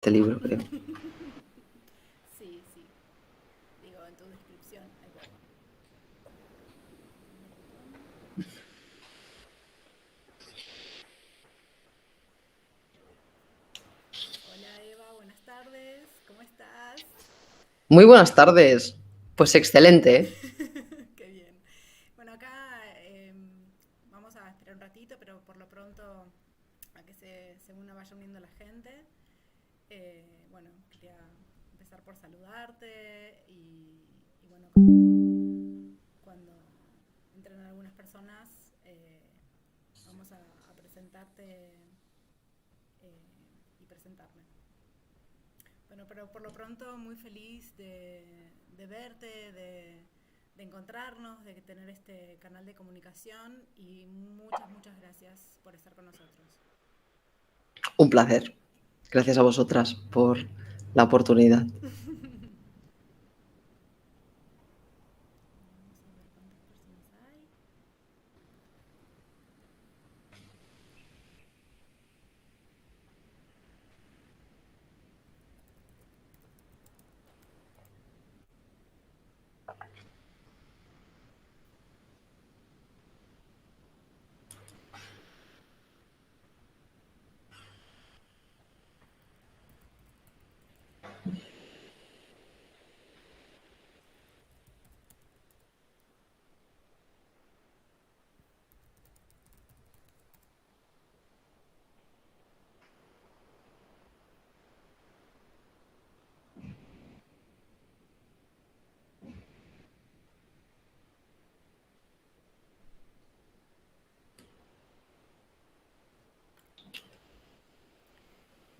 este libro, creo. Sí, sí. Digo, en tu descripción. Ahí voy. Dame el botón. Hola Eva, buenas tardes. ¿Cómo estás? Muy buenas tardes. Pues excelente, ¿eh? Qué bien. Bueno, acá vamos a esperar un ratito, pero por lo pronto a que se vaya uniendo la gente. Bueno, quería empezar por saludarte y bueno, cuando entren algunas personas, vamos a presentarte y presentarme. Bueno, pero por lo pronto muy feliz de verte, de encontrarnos, de tener este canal de comunicación y muchas gracias por estar con nosotros. Un placer. Gracias a vosotras por la oportunidad. Vamos a ver cuántas personas hay.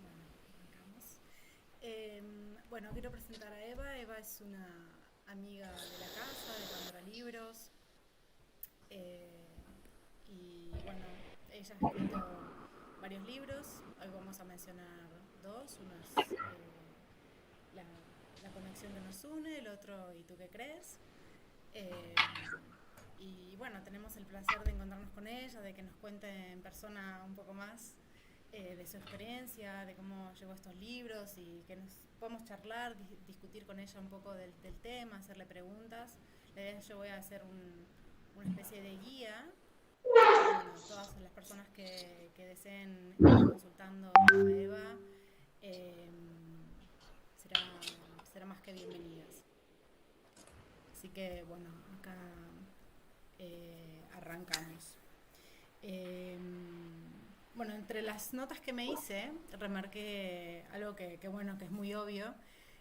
Bueno, arrancamos. Bueno, quiero presentar a Eva. Eva es una amiga de la casa, de Pandora Libros. eh, y bueno, ella ha escrito varios libros. Hoy vamos a mencionar dos. Uno es la, la conexión que nos une, el otro ¿y tú qué crees? Eh, y bueno, tenemos el placer de encontrarnos con ella, de que nos cuente en persona un poco más de su experiencia, de cómo llegó a estos libros y que nos podamos charlar, discutir con ella un poco del tema, hacerle preguntas. La idea es que yo voy a hacer una especie de guía, pero bueno, todas las personas que deseen ir consultando a Eva eh, será más que bienvenidas. Así que bueno, acá arrancamos. Eh, bueno, entre las notas que me hice, remarqué algo bueno, que es muy obvio,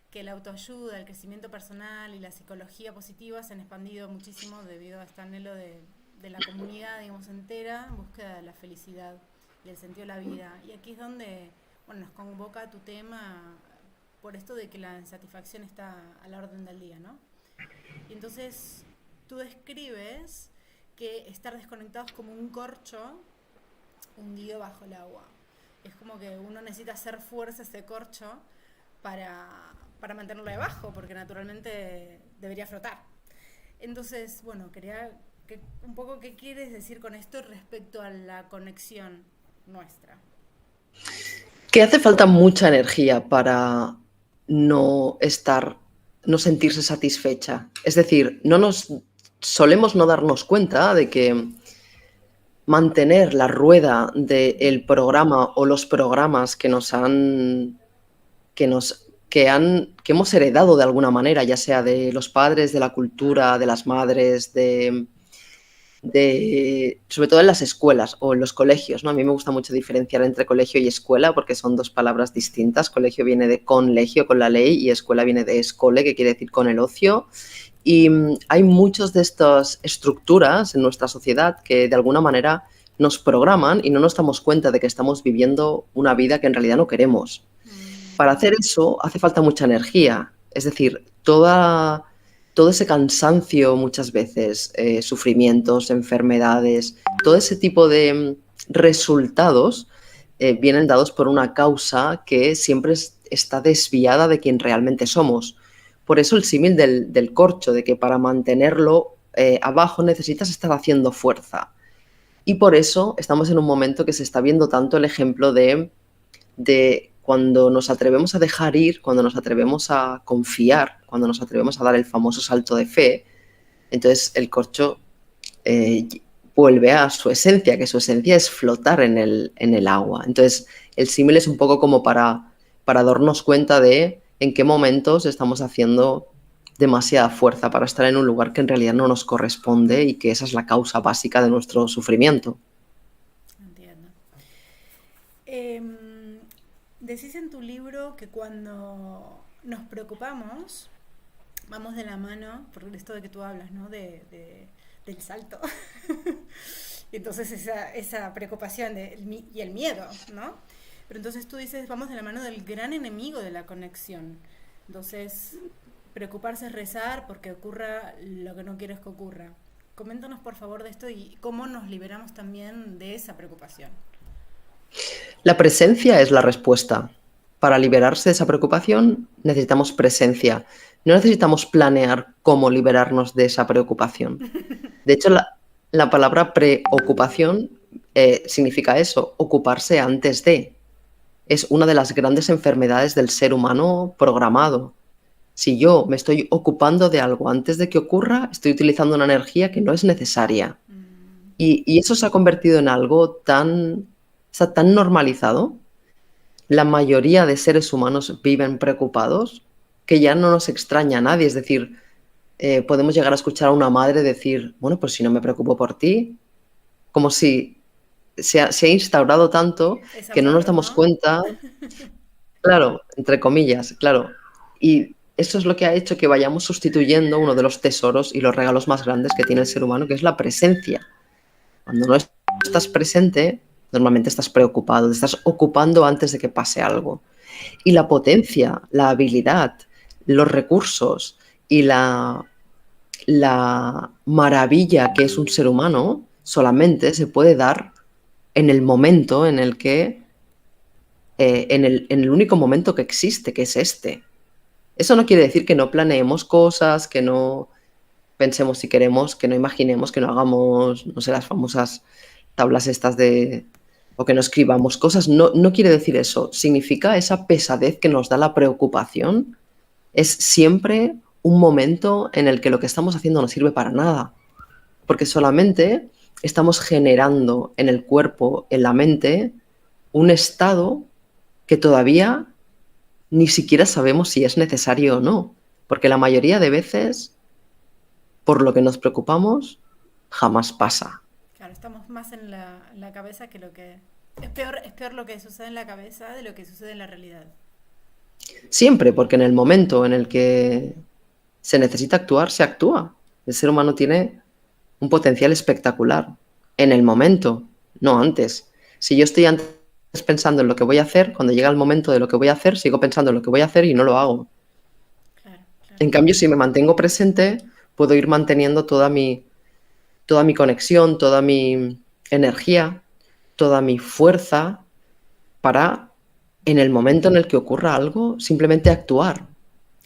que la autoayuda, el crecimiento personal y la psicología positiva se han expandido muchísimo debido a este anhelo de la comunidad, digamos, entera en búsqueda de la felicidad y el sentido de la vida. Y aquí es donde, bueno, nos convoca tu tema por esto de que la insatisfacción está a la orden del día, ¿no? Y entonces tú describes que estar desconectados como un corcho hundido bajo el agua. Es como que uno necesita hacer fuerza ese corcho para mantenerlo debajo, porque naturalmente debería flotar. Entonces, bueno, quería que un poco qué quieres decir con esto respecto a la conexión nuestra. Que hace falta mucha energía para no estar, no sentirse satisfecha. Es decir, solemos no darnos cuenta de que mantener la rueda del programa o los programas que hemos heredado de alguna manera, ya sea de los padres, de la cultura, de las madres, sobre todo en las escuelas o en los colegios, ¿no? A mí me gusta mucho diferenciar entre colegio y escuela porque son dos palabras distintas. Colegio viene de conlegio, con la ley, y escuela viene de escole, que quiere decir con el ocio. Y hay muchas de estas estructuras en nuestra sociedad que de alguna manera nos programan y no nos damos cuenta de que estamos viviendo una vida que en realidad no queremos. Mm, Para hacer eso hace falta mucha energía, es decir, todo ese cansancio muchas veces, sufrimientos, enfermedades, todo ese tipo de resultados vienen dados por una causa que siempre está desviada de quien realmente somos. Por eso el símil del corcho, de que para mantenerlo abajo necesitas estar haciendo fuerza. Y por eso estamos en un momento que se está viendo tanto el ejemplo de cuando nos atrevemos a dejar ir, cuando nos atrevemos a confiar, cuando nos atrevemos a dar el famoso salto de fe, entonces el corcho eh, vuelve a su esencia, que su esencia es flotar en el agua. Entonces el símil es un poco como para darnos cuenta de en qué momentos estamos haciendo demasiada fuerza para estar en un lugar que en realidad no nos corresponde y que esa es la causa básica de nuestro sufrimiento. Entiendo. Decís en tu libro que cuando nos preocupamos, vamos de la mano, por esto de que tú hablas, ¿no? Del salto. Y entonces esa preocupación y el miedo, ¿no? Pero entonces tú dices, vamos de la mano del gran enemigo de la conexión. Entonces, preocuparse es rezar porque ocurra lo que no quieres que ocurra. Coméntanos por favor de esto y cómo nos liberamos también de esa preocupación. La presencia es la respuesta. Para liberarse de esa preocupación necesitamos presencia. No necesitamos planear cómo liberarnos de esa preocupación. De hecho, la palabra preocupación significa eso, ocuparse antes de. Es una de las grandes enfermedades del ser humano programado. Si yo me estoy ocupando de algo antes de que ocurra, estoy utilizando una energía que no es necesaria. Mm, Y eso se ha convertido en algo está tan normalizado. La mayoría de seres humanos viven preocupados que ya no nos extraña a nadie. Es decir, podemos llegar a escuchar a una madre decir, bueno, pues si no me preocupo por ti, como si se ha instaurado tanto es que no nos amor, damos ¿no? cuenta, claro, entre comillas, claro. Y eso es lo que ha hecho que vayamos sustituyendo uno de los tesoros y los regalos más grandes que tiene el ser humano, que es la presencia. Cuando no estás presente, normalmente estás preocupado, te estás ocupando antes de que pase algo. Y la potencia, la habilidad, los recursos y la maravilla que es un ser humano solamente se puede dar en el momento en el que, en el único momento que existe, que es este. Eso no quiere decir que no planeemos cosas, que no pensemos si queremos, que no imaginemos, que no hagamos, no sé, las famosas tablas estas de, o que no escribamos cosas. No, no quiere decir eso. Significa esa pesadez que nos da la preocupación. Es siempre un momento en el que lo que estamos haciendo no sirve para nada, porque solamente estamos generando en el cuerpo, en la mente, un estado que todavía ni siquiera sabemos si es necesario o no, porque la mayoría de veces, por lo que nos preocupamos, jamás pasa. Claro, estamos más en la cabeza que lo que... es peor lo que sucede en la cabeza de lo que sucede en la realidad. Siempre, porque en el momento en el que se necesita actuar, se actúa. El ser humano tiene un potencial espectacular. En el momento, no antes. Si yo estoy antes pensando en lo que voy a hacer, cuando llega el momento de lo que voy a hacer, sigo pensando en lo que voy a hacer y no lo hago. Claro, claro. En cambio, si me mantengo presente, puedo ir manteniendo toda mi conexión, toda mi energía, toda mi fuerza para, en el momento en el que ocurra algo, simplemente actuar.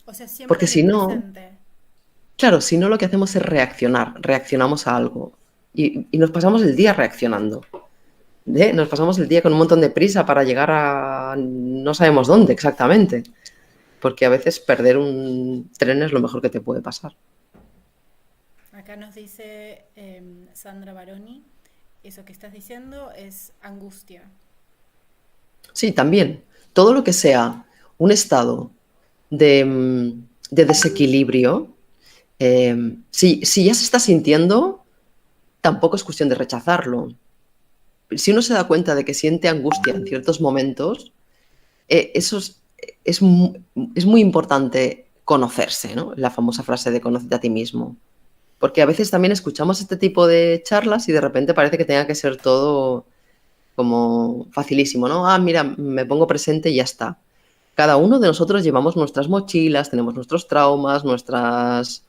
O sea, siempre Porque en el si no, presente. claro, si no lo que hacemos es reaccionar, reaccionamos a algo y nos pasamos el día reaccionando. Nos pasamos el día con un montón de prisa para llegar a no sabemos dónde exactamente, porque a veces perder un tren es lo mejor que te puede pasar. Acá nos dice Sandra Baroni, eso que estás diciendo es angustia. Sí, también, todo lo que sea un estado de desequilibrio, si ya se está sintiendo, tampoco es cuestión de rechazarlo. Si uno se da cuenta de que siente angustia en ciertos momentos, eso es, es muy importante conocerse, ¿no? La famosa frase de conócete a ti mismo. Porque a veces también escuchamos este tipo de charlas y de repente parece que tenga que ser todo como facilísimo, ¿no? Ah, mira, me pongo presente y ya está. Cada uno de nosotros llevamos nuestras mochilas, tenemos nuestros traumas, nuestras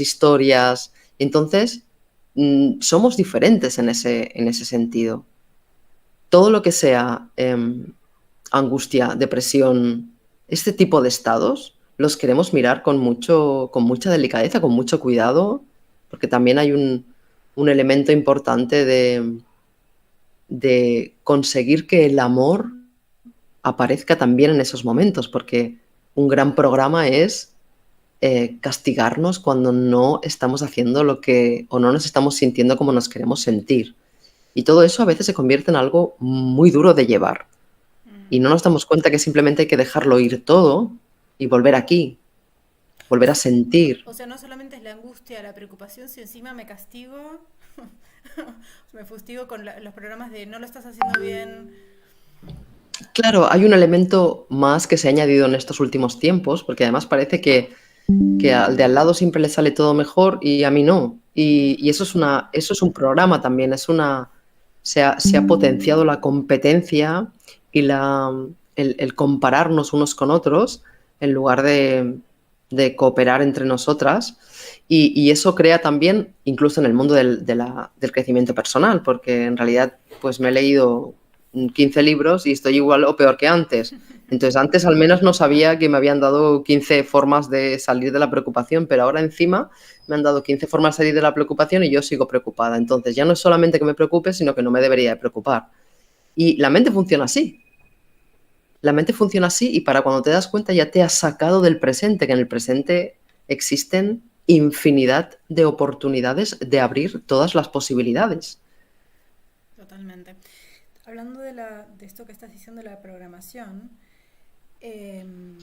historias. Entonces, somos diferentes en ese sentido. Todo lo que sea angustia, depresión, este tipo de estados, los queremos mirar con mucha delicadeza, con mucho cuidado, porque también hay un elemento importante de conseguir que el amor aparezca también en esos momentos, porque un gran programa es castigarnos cuando no estamos haciendo lo que, o no nos estamos sintiendo como nos queremos sentir. Y todo eso a veces se convierte en algo muy duro de llevar. Y no nos damos cuenta que simplemente hay que dejarlo ir todo y volver aquí, volver a sentir. O sea, no solamente es la angustia, la preocupación, si encima me castigo, me fustigo con los programas de no lo estás haciendo bien. Claro, hay un elemento más que se ha añadido en estos últimos tiempos, porque además parece que al de al lado siempre le sale todo mejor y a mí no. Y eso es un programa también, se ha potenciado la competencia y el compararnos unos con otros en lugar de cooperar entre nosotras. Y eso crea también, incluso en el mundo del crecimiento personal, porque en realidad pues me he leído 15 libros y estoy igual o peor que antes. Entonces, antes al menos no sabía que me habían dado 15 formas de salir de la preocupación, pero ahora encima me han dado 15 formas de salir de la preocupación y yo sigo preocupada. Entonces, ya no es solamente que me preocupe, sino que no me debería de preocupar. Y la mente funciona así. La mente funciona así y para cuando te das cuenta ya te has sacado del presente, que en el presente existen infinidad de oportunidades de abrir todas las posibilidades. Totalmente. Hablando de esto que estás diciendo de la programación, em,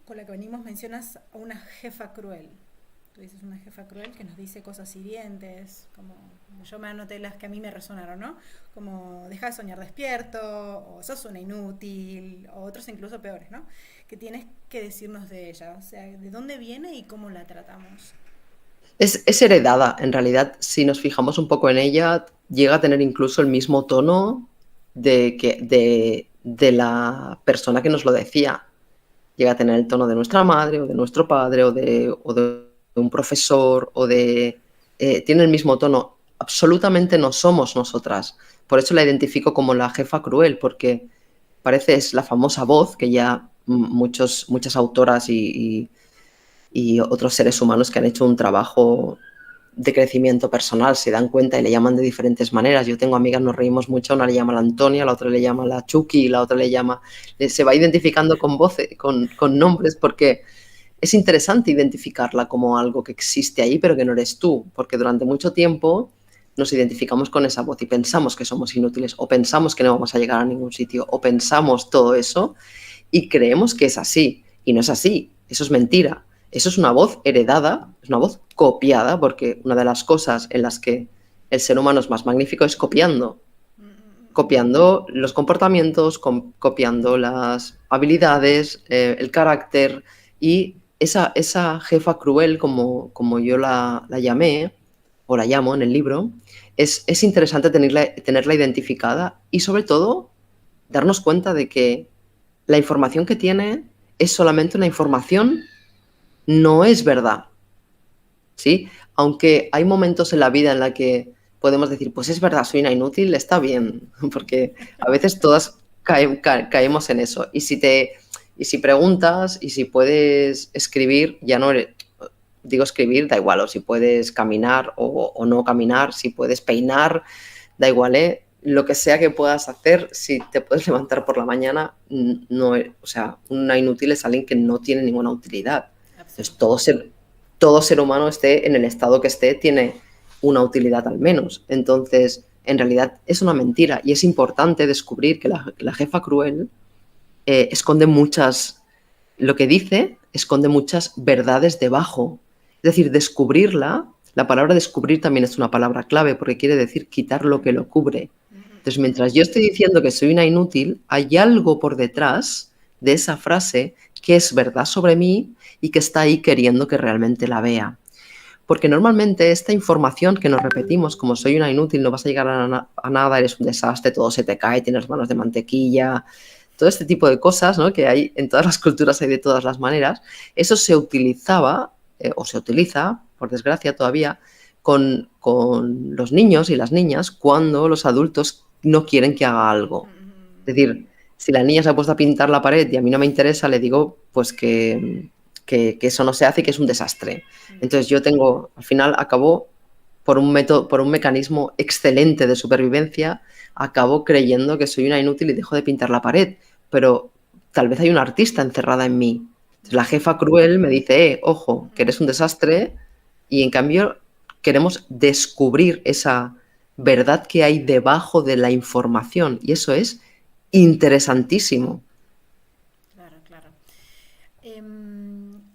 con la que venimos mencionas a una jefa cruel. Tú dices una jefa cruel que nos dice cosas hirientes, como yo me anoté las que a mí me resonaron, ¿no? Como deja de soñar despierto, o sos una inútil, o otros incluso peores, ¿no? Que tienes que decirnos de ella, o sea, de dónde viene y cómo la tratamos. Es heredada, en realidad, si nos fijamos un poco en ella, llega a tener incluso el mismo tono de la persona que nos lo decía. Llega a tener el tono de nuestra madre o de nuestro padre o de un profesor tiene el mismo tono. Absolutamente no somos nosotras. Por eso la identifico como la jefa cruel, porque parece es la famosa voz que ya muchas autoras y otros seres humanos que han hecho un trabajo de crecimiento personal se dan cuenta y le llaman de diferentes maneras. Yo tengo amigas, nos reímos mucho, una le llama la Antonia, la otra le llama la Chucky, la otra le llama... Se va identificando con voces, con nombres, porque es interesante identificarla como algo que existe ahí, pero que no eres tú, porque durante mucho tiempo nos identificamos con esa voz y pensamos que somos inútiles, o pensamos que no vamos a llegar a ningún sitio, o pensamos todo eso y creemos que es así, y no es así, eso es mentira. Eso es una voz heredada, es una voz copiada, porque una de las cosas en las que el ser humano es más magnífico es copiando los comportamientos, copiando las habilidades, el carácter y esa jefa cruel, como yo la llamé, o la llamo en el libro, es interesante tenerla identificada y sobre todo darnos cuenta de que la información que tiene es solamente una información, no es verdad, ¿sí? Aunque hay momentos en la vida en la que podemos decir, pues es verdad, soy una inútil, está bien, porque a veces todas caemos en eso. Y si preguntas y si puedes escribir, ya no digo escribir, da igual, o si puedes caminar o no caminar, si puedes peinar, da igual, ¿eh? Lo que sea que puedas hacer, si te puedes levantar por la mañana, no, o sea, una inútil es alguien que no tiene ninguna utilidad. Entonces, todo ser humano esté en el estado que esté, tiene una utilidad al menos. Entonces, en realidad es una mentira y es importante descubrir que la jefa cruel esconde lo que dice esconde muchas verdades debajo. Es decir, descubrirla, la palabra descubrir también es una palabra clave porque quiere decir quitar lo que lo cubre. Entonces, mientras yo estoy diciendo que soy una inútil, hay algo por detrás de esa frase que es verdad sobre mí y que está ahí queriendo que realmente la vea. Porque normalmente esta información que nos repetimos, como soy una inútil, no vas a llegar a nada, eres un desastre, todo se te cae, tienes manos de mantequilla, todo este tipo de cosas, ¿no? Que hay en todas las culturas, hay de todas las maneras, eso se utilizaba o se utiliza, por desgracia todavía, con los niños y las niñas cuando los adultos no quieren que haga algo. Es decir, si la niña se ha puesto a pintar la pared y a mí no me interesa, le digo pues que eso no se hace y que es un desastre. Entonces yo al final acabo por un método, por un mecanismo excelente de supervivencia, acabo creyendo que soy una inútil y dejo de pintar la pared. Pero tal vez hay una artista encerrada en mí. La jefa cruel me dice, ojo, que eres un desastre, y en cambio queremos descubrir esa verdad que hay debajo de la información, y eso es interesantísimo. Claro, claro.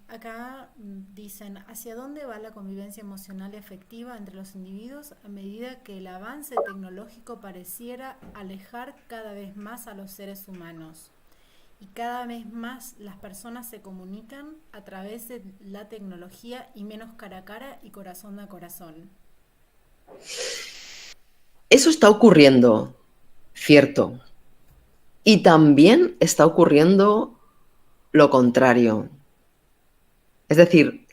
Acá dicen, ¿hacia dónde va la convivencia emocional y afectiva entre los individuos a medida que el avance tecnológico pareciera alejar cada vez más a los seres humanos? Y cada vez más las personas se comunican a través de la tecnología y menos cara a cara y corazón a corazón. Eso está ocurriendo, cierto. Y también está ocurriendo lo contrario. Es decir,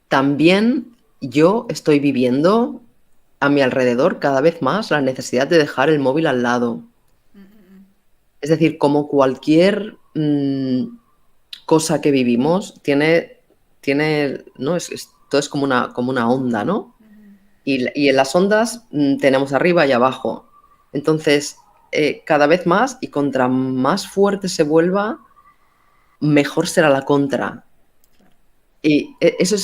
también yo estoy viviendo a mi alrededor cada vez más la necesidad de dejar el móvil al lado. Es decir, como cualquier cosa que vivimos, ¿no? Todo es como una onda, ¿no? Y en las ondas tenemos arriba y abajo. Entonces, cada vez más, y contra más fuerte se vuelva, mejor será la contra. Y eso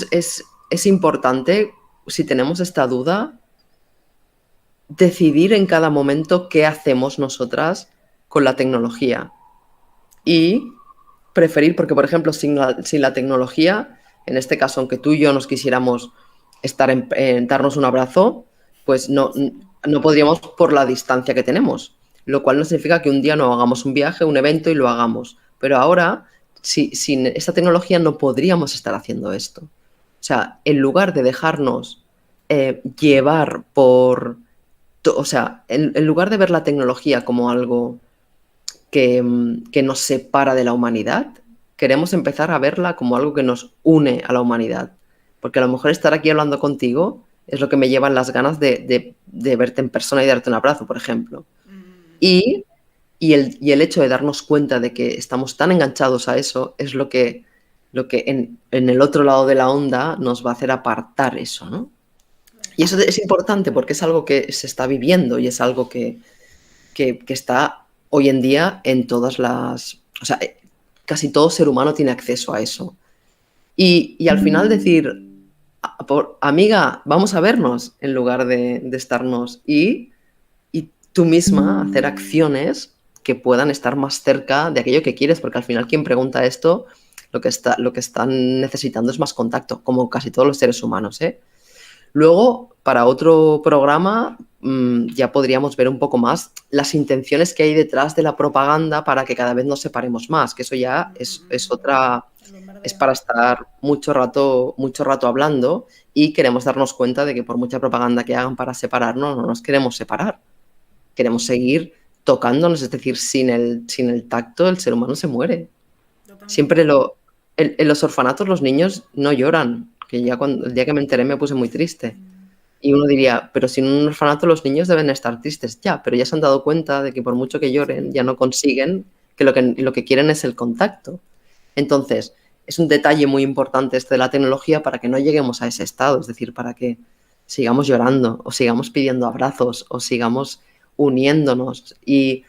es importante, si tenemos esta duda, decidir en cada momento qué hacemos nosotras con la tecnología. Y preferir, porque por ejemplo, sin la tecnología, en este caso, aunque tú y yo nos quisiéramos estar en darnos un abrazo, pues no podríamos por la distancia que tenemos, lo cual no significa que un día no hagamos un viaje, un evento y lo hagamos. Pero ahora, sin esta tecnología, no podríamos estar haciendo esto. O sea, en lugar de dejarnos llevar o sea, en lugar de ver la tecnología como algo que nos separa de la humanidad, queremos empezar a verla como algo que nos une a la humanidad. Porque a lo mejor estar aquí hablando contigo es lo que me llevan las ganas de verte en persona y darte un abrazo, por ejemplo. Y el hecho de darnos cuenta de que estamos tan enganchados a eso es lo que en el otro lado de la onda nos va a hacer apartar eso, ¿no? Y eso es importante porque es algo que se está viviendo y es algo que está hoy en día en todas las... O sea, casi todo ser humano tiene acceso a eso. Y al final decir, amiga, vamos a vernos en lugar de estarnos. Y tú misma hacer acciones que puedan estar más cerca de aquello que quieres, porque al final quien pregunta esto, lo que están necesitando es más contacto, como casi todos los seres humanos, ¿eh? Luego, para otro programa, ya podríamos ver un poco más las intenciones que hay detrás de la propaganda para que cada vez nos separemos más, que eso ya es otra... Es para estar mucho rato hablando, y queremos darnos cuenta de que por mucha propaganda que hagan para separarnos, no nos queremos separar. Queremos seguir tocándonos, es decir, sin el tacto el ser humano se muere. Siempre en los orfanatos los niños no lloran, que ya el día que me enteré me puse muy triste. Y uno diría, pero si en un orfanato los niños deben estar tristes. Ya, pero ya se han dado cuenta de que por mucho que lloren, ya no consiguen, que lo que quieren es el contacto. Entonces, es un detalle muy importante este de la tecnología para que no lleguemos a ese estado, es decir, para que sigamos llorando o sigamos pidiendo abrazos o sigamos uniéndonos. Y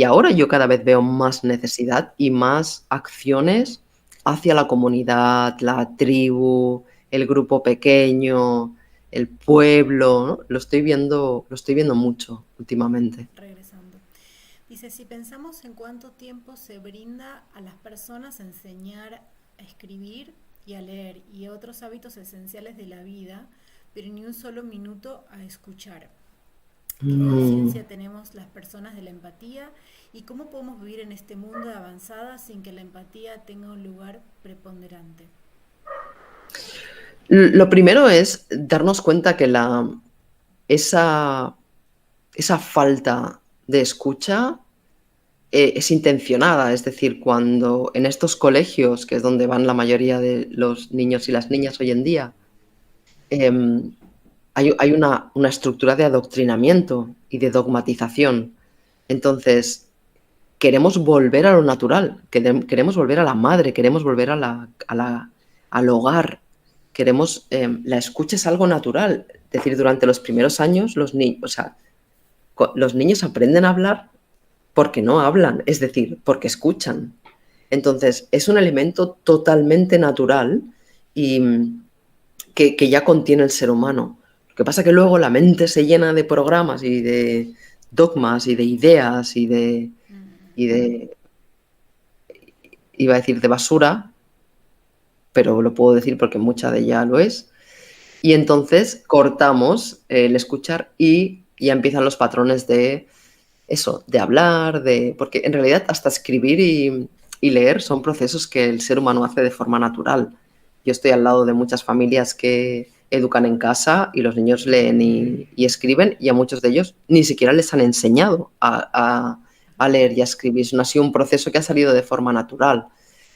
ahora yo cada vez veo más necesidad y más acciones hacia la comunidad, la tribu, el grupo pequeño, el pueblo, ¿no? Lo estoy viendo mucho últimamente. Regresando. Dice, si pensamos en cuánto tiempo se brinda a las personas a enseñar a escribir y a leer y otros hábitos esenciales de la vida, pero ni un solo minuto a escuchar. ¿Qué conciencia tenemos las personas de la empatía y cómo podemos vivir en este mundo de avanzada sin que la empatía tenga un lugar preponderante? Lo primero es darnos cuenta que esa falta de escucha es intencionada. Es decir, cuando en estos colegios, que es donde van la mayoría de los niños y las niñas hoy en día, hay una estructura de adoctrinamiento y de dogmatización. Entonces, queremos volver a lo natural, queremos volver a la madre, queremos volver al hogar. La escucha es algo natural. decir, durante los primeros años los niños aprenden a hablar porque no hablan, es decir, porque escuchan. Entonces, es un elemento totalmente natural y que ya contiene el ser humano. Lo que pasa es que luego la mente se llena de programas y de dogmas y de ideas y de iba a decir de basura, pero lo puedo decir porque mucha de ella lo es. Y entonces cortamos el escuchar y ya empiezan los patrones de eso, de hablar, porque en realidad hasta escribir y leer son procesos que el ser humano hace de forma natural. Yo estoy al lado de muchas familias que educan en casa y los niños leen y escriben, y a muchos de ellos ni siquiera les han enseñado a leer y a escribir. No ha sido un proceso que ha salido de forma natural.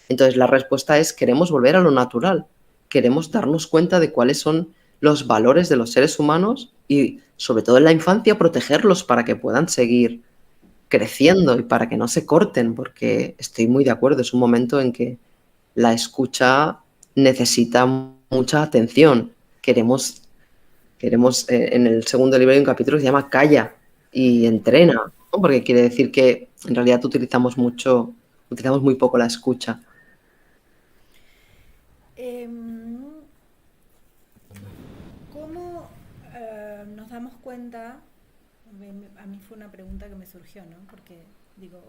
Entonces la respuesta es: queremos volver a lo natural, queremos darnos cuenta de cuáles son los valores de los seres humanos y, sobre todo en la infancia, protegerlos para que puedan seguir creciendo y para que no se corten, porque estoy muy de acuerdo, es un momento en que la escucha necesita mucha atención. Queremos en el segundo libro hay un capítulo que se llama Calla y entrena, ¿no? Porque quiere decir que en realidad utilizamos muy poco la escucha. ¿Cómo nos damos cuenta? A mí fue una pregunta que me surgió, ¿no? Porque, digo,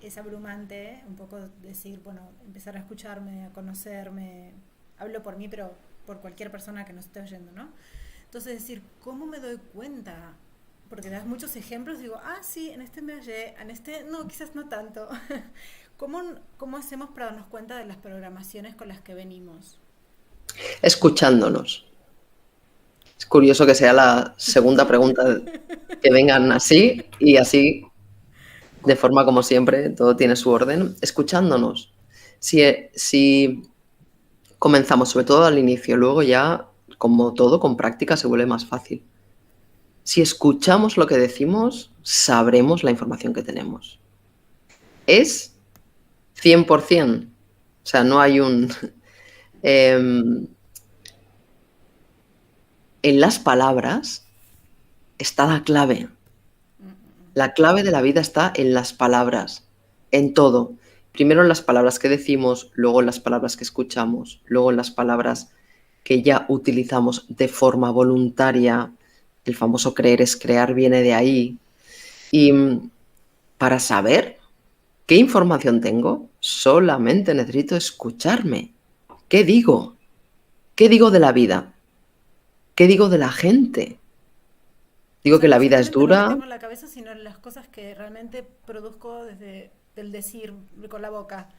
es abrumante un poco decir, bueno, empezar a escucharme, a conocerme. Hablo por mí, pero por cualquier persona que nos esté oyendo, ¿no? Entonces decir, ¿cómo me doy cuenta? Porque das muchos ejemplos, digo, sí, en este me hallé, en este no, quizás no tanto. ¿Cómo hacemos para darnos cuenta de las programaciones con las que venimos? Escuchándonos. Es curioso que sea la segunda pregunta, que vengan así y así, de forma como siempre, todo tiene su orden. Escuchándonos. Si comenzamos, sobre todo al inicio, luego ya, como todo, con práctica se vuelve más fácil. Si escuchamos lo que decimos, sabremos la información que tenemos. Es 100%. O sea, no hay un... en las palabras está la clave. La clave de la vida está en las palabras, en todo. Primero en las palabras que decimos, luego en las palabras que escuchamos, luego en las palabras que ya utilizamos de forma voluntaria. El famoso creer es crear viene de ahí. Y para saber qué información tengo, solamente necesito escucharme. ¿Qué digo? ¿Qué digo de la vida? ¿Qué digo de la gente? Digo O sea, que la no vida es solamente lo que dura. tengo en la cabeza, sino las cosas que realmente produzco desde el decir con la boca.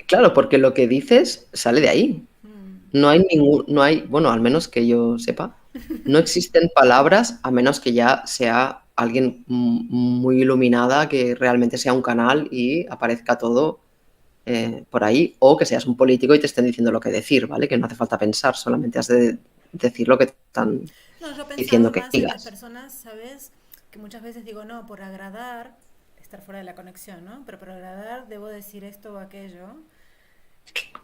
Claro, porque lo que dices sale de ahí. No hay, bueno, al menos que yo sepa, no existen palabras a menos que ya sea alguien muy iluminada, que realmente sea un canal y aparezca todo por ahí, o que seas un político y te estén diciendo lo que decir, ¿vale? Que no hace falta pensar, solamente has de decir lo que te están No, yo pensaba diciendo que más en las digas. personas, ¿sabes? Que muchas veces digo, no, por agradar, estar fuera de la conexión, ¿no? Pero por agradar debo decir esto o aquello.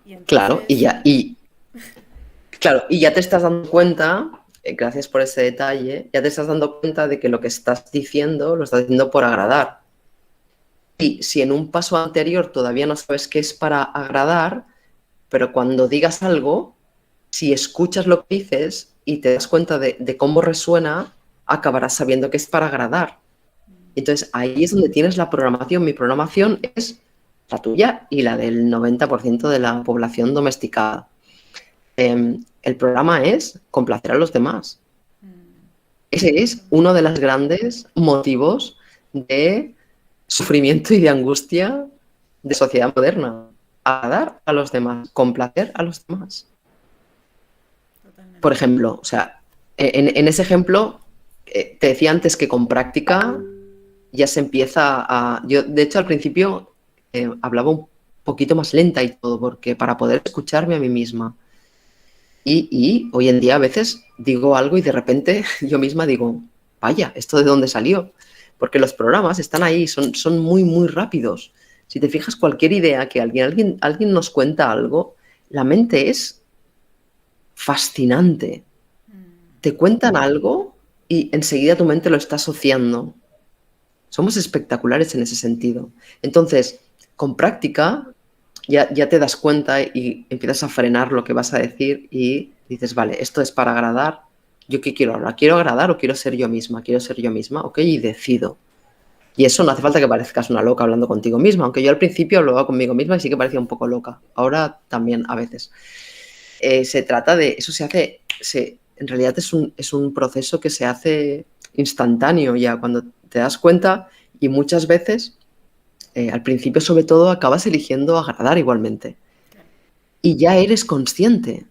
Y Claro, entonces, claro, y ya te estás dando cuenta, gracias por ese detalle, ya te estás dando cuenta de que lo que estás diciendo lo estás diciendo por agradar. Y si en un paso anterior todavía no sabes qué es para agradar, pero cuando digas algo, si escuchas lo que dices y te das cuenta de cómo resuena, acabarás sabiendo que es para agradar. Entonces ahí es donde tienes la programación. Mi programación es la tuya y la del 90% de la población domesticada. El programa es complacer a los demás. Ese es uno de los grandes motivos de sufrimiento y de angustia de sociedad moderna. Agradar a los demás, complacer a los demás. Por totalmente. ejemplo, o sea, en ese ejemplo, te decía antes que con práctica ya se empieza a... Yo, de hecho, al principio hablaba un poquito más lenta y todo, porque para poder escucharme a mí misma. Y hoy en día a veces digo algo y de repente yo misma digo, vaya, ¿esto de dónde salió? Porque los programas están ahí, son muy, muy rápidos. Si te fijas, cualquier idea que alguien nos cuenta algo, la mente es fascinante. te cuentan algo y enseguida tu mente lo está asociando. Somos espectaculares en ese sentido. Entonces, con práctica, ya te das cuenta y empiezas a frenar lo que vas a decir y dices, vale, esto es para agradar. ¿Yo qué quiero ahora? ¿Quiero agradar o quiero ser yo misma? Quiero ser yo misma, ok, y decido. Y eso no hace falta que parezcas una loca hablando contigo misma, aunque yo al principio hablaba conmigo misma y sí que parecía un poco loca. Ahora también a veces. Se trata de, eso se hace, en realidad es un proceso que se hace instantáneo ya cuando te das cuenta y muchas veces, al principio sobre todo, acabas eligiendo agradar igualmente. Y ya eres consciente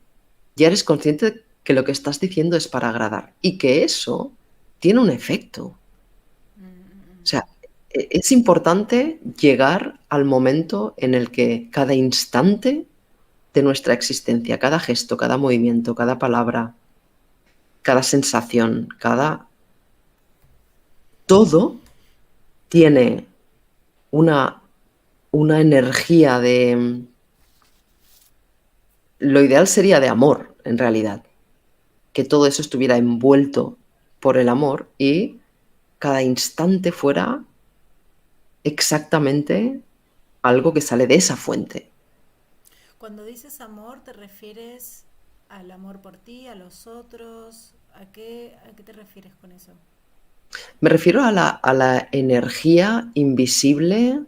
que lo que estás diciendo es para agradar y que eso tiene un efecto. O sea, es importante llegar al momento en el que cada instante de nuestra existencia, cada gesto, cada movimiento, cada palabra, cada sensación, todo tiene una, una energía de... Lo ideal sería de amor, en realidad. Que todo eso estuviera envuelto por el amor y cada instante fuera exactamente algo que sale de esa fuente. Cuando dices amor, ¿te refieres al amor por ti, a los otros? A qué te refieres con eso? Me refiero a la energía invisible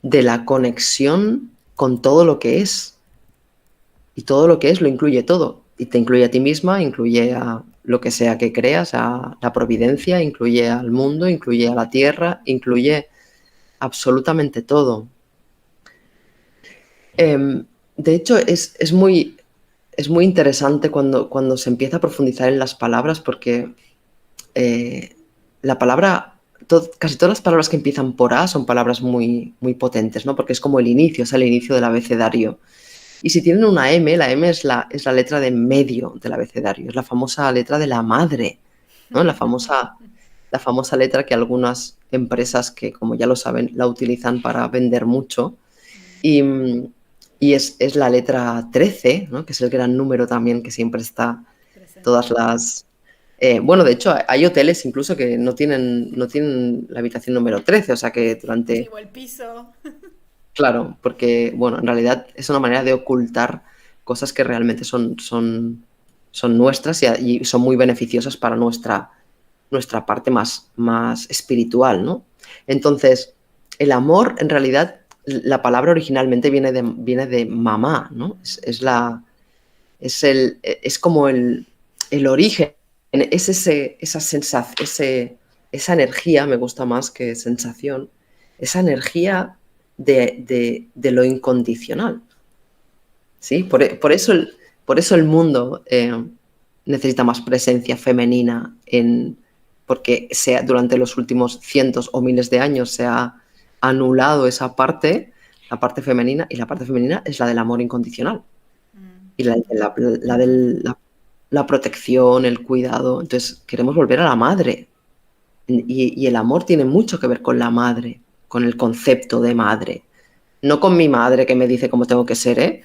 de la conexión con todo lo que es. Y todo lo que es lo incluye todo. Y te incluye a ti misma, incluye a lo que sea que creas, a la providencia, incluye al mundo, incluye a la tierra, incluye absolutamente todo. De hecho, es muy interesante cuando se empieza a profundizar en las palabras porque la palabra, casi todas las palabras que empiezan por A son palabras muy, muy potentes, ¿no? Porque es como el inicio, es el inicio del abecedario. Y si tienen una M, la M es la letra de medio del abecedario, es la famosa letra de la madre, ¿no? La famosa letra que algunas empresas que, como ya lo saben, la utilizan para vender mucho. Y, es la letra 13, ¿no? Que es el gran número también que siempre está Presente. todas las... bueno, de hecho, hay hoteles incluso que no tienen la habitación número 13, o sea que Sí, durante... o el piso. Claro, porque, bueno, en realidad es una manera de ocultar cosas que realmente son nuestras y son muy beneficiosas para nuestra parte más espiritual, ¿no? Entonces, el amor, en realidad, la palabra originalmente viene de mamá, ¿no? Es como el origen, es esa energía, me gusta más que sensación, esa energía de lo incondicional, ¿sí? Por eso el mundo necesita más presencia femenina porque durante los últimos cientos o miles de años se ha anulado esa parte, la parte femenina, y la parte femenina es la del amor incondicional y la protección, el cuidado. Entonces, queremos volver a la madre. Y el amor tiene mucho que ver con la madre, con el concepto de madre. No con mi madre que me dice cómo tengo que ser,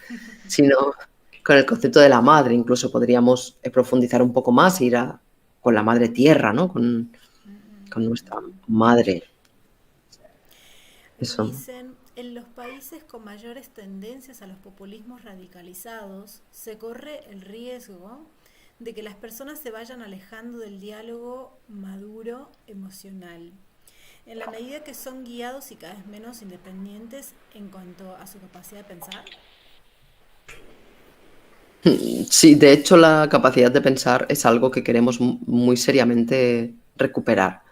sino con el concepto de la madre. Incluso podríamos profundizar un poco más e ir con la madre tierra, ¿no? Con nuestra madre. Eso. Dicen, en los países con mayores tendencias a los populismos radicalizados, se corre el riesgo de que las personas se vayan alejando del diálogo maduro emocional, en la medida que son guiados y cada vez menos independientes en cuanto a su capacidad de pensar. Sí, de hecho la capacidad de pensar es algo que queremos muy seriamente recuperar,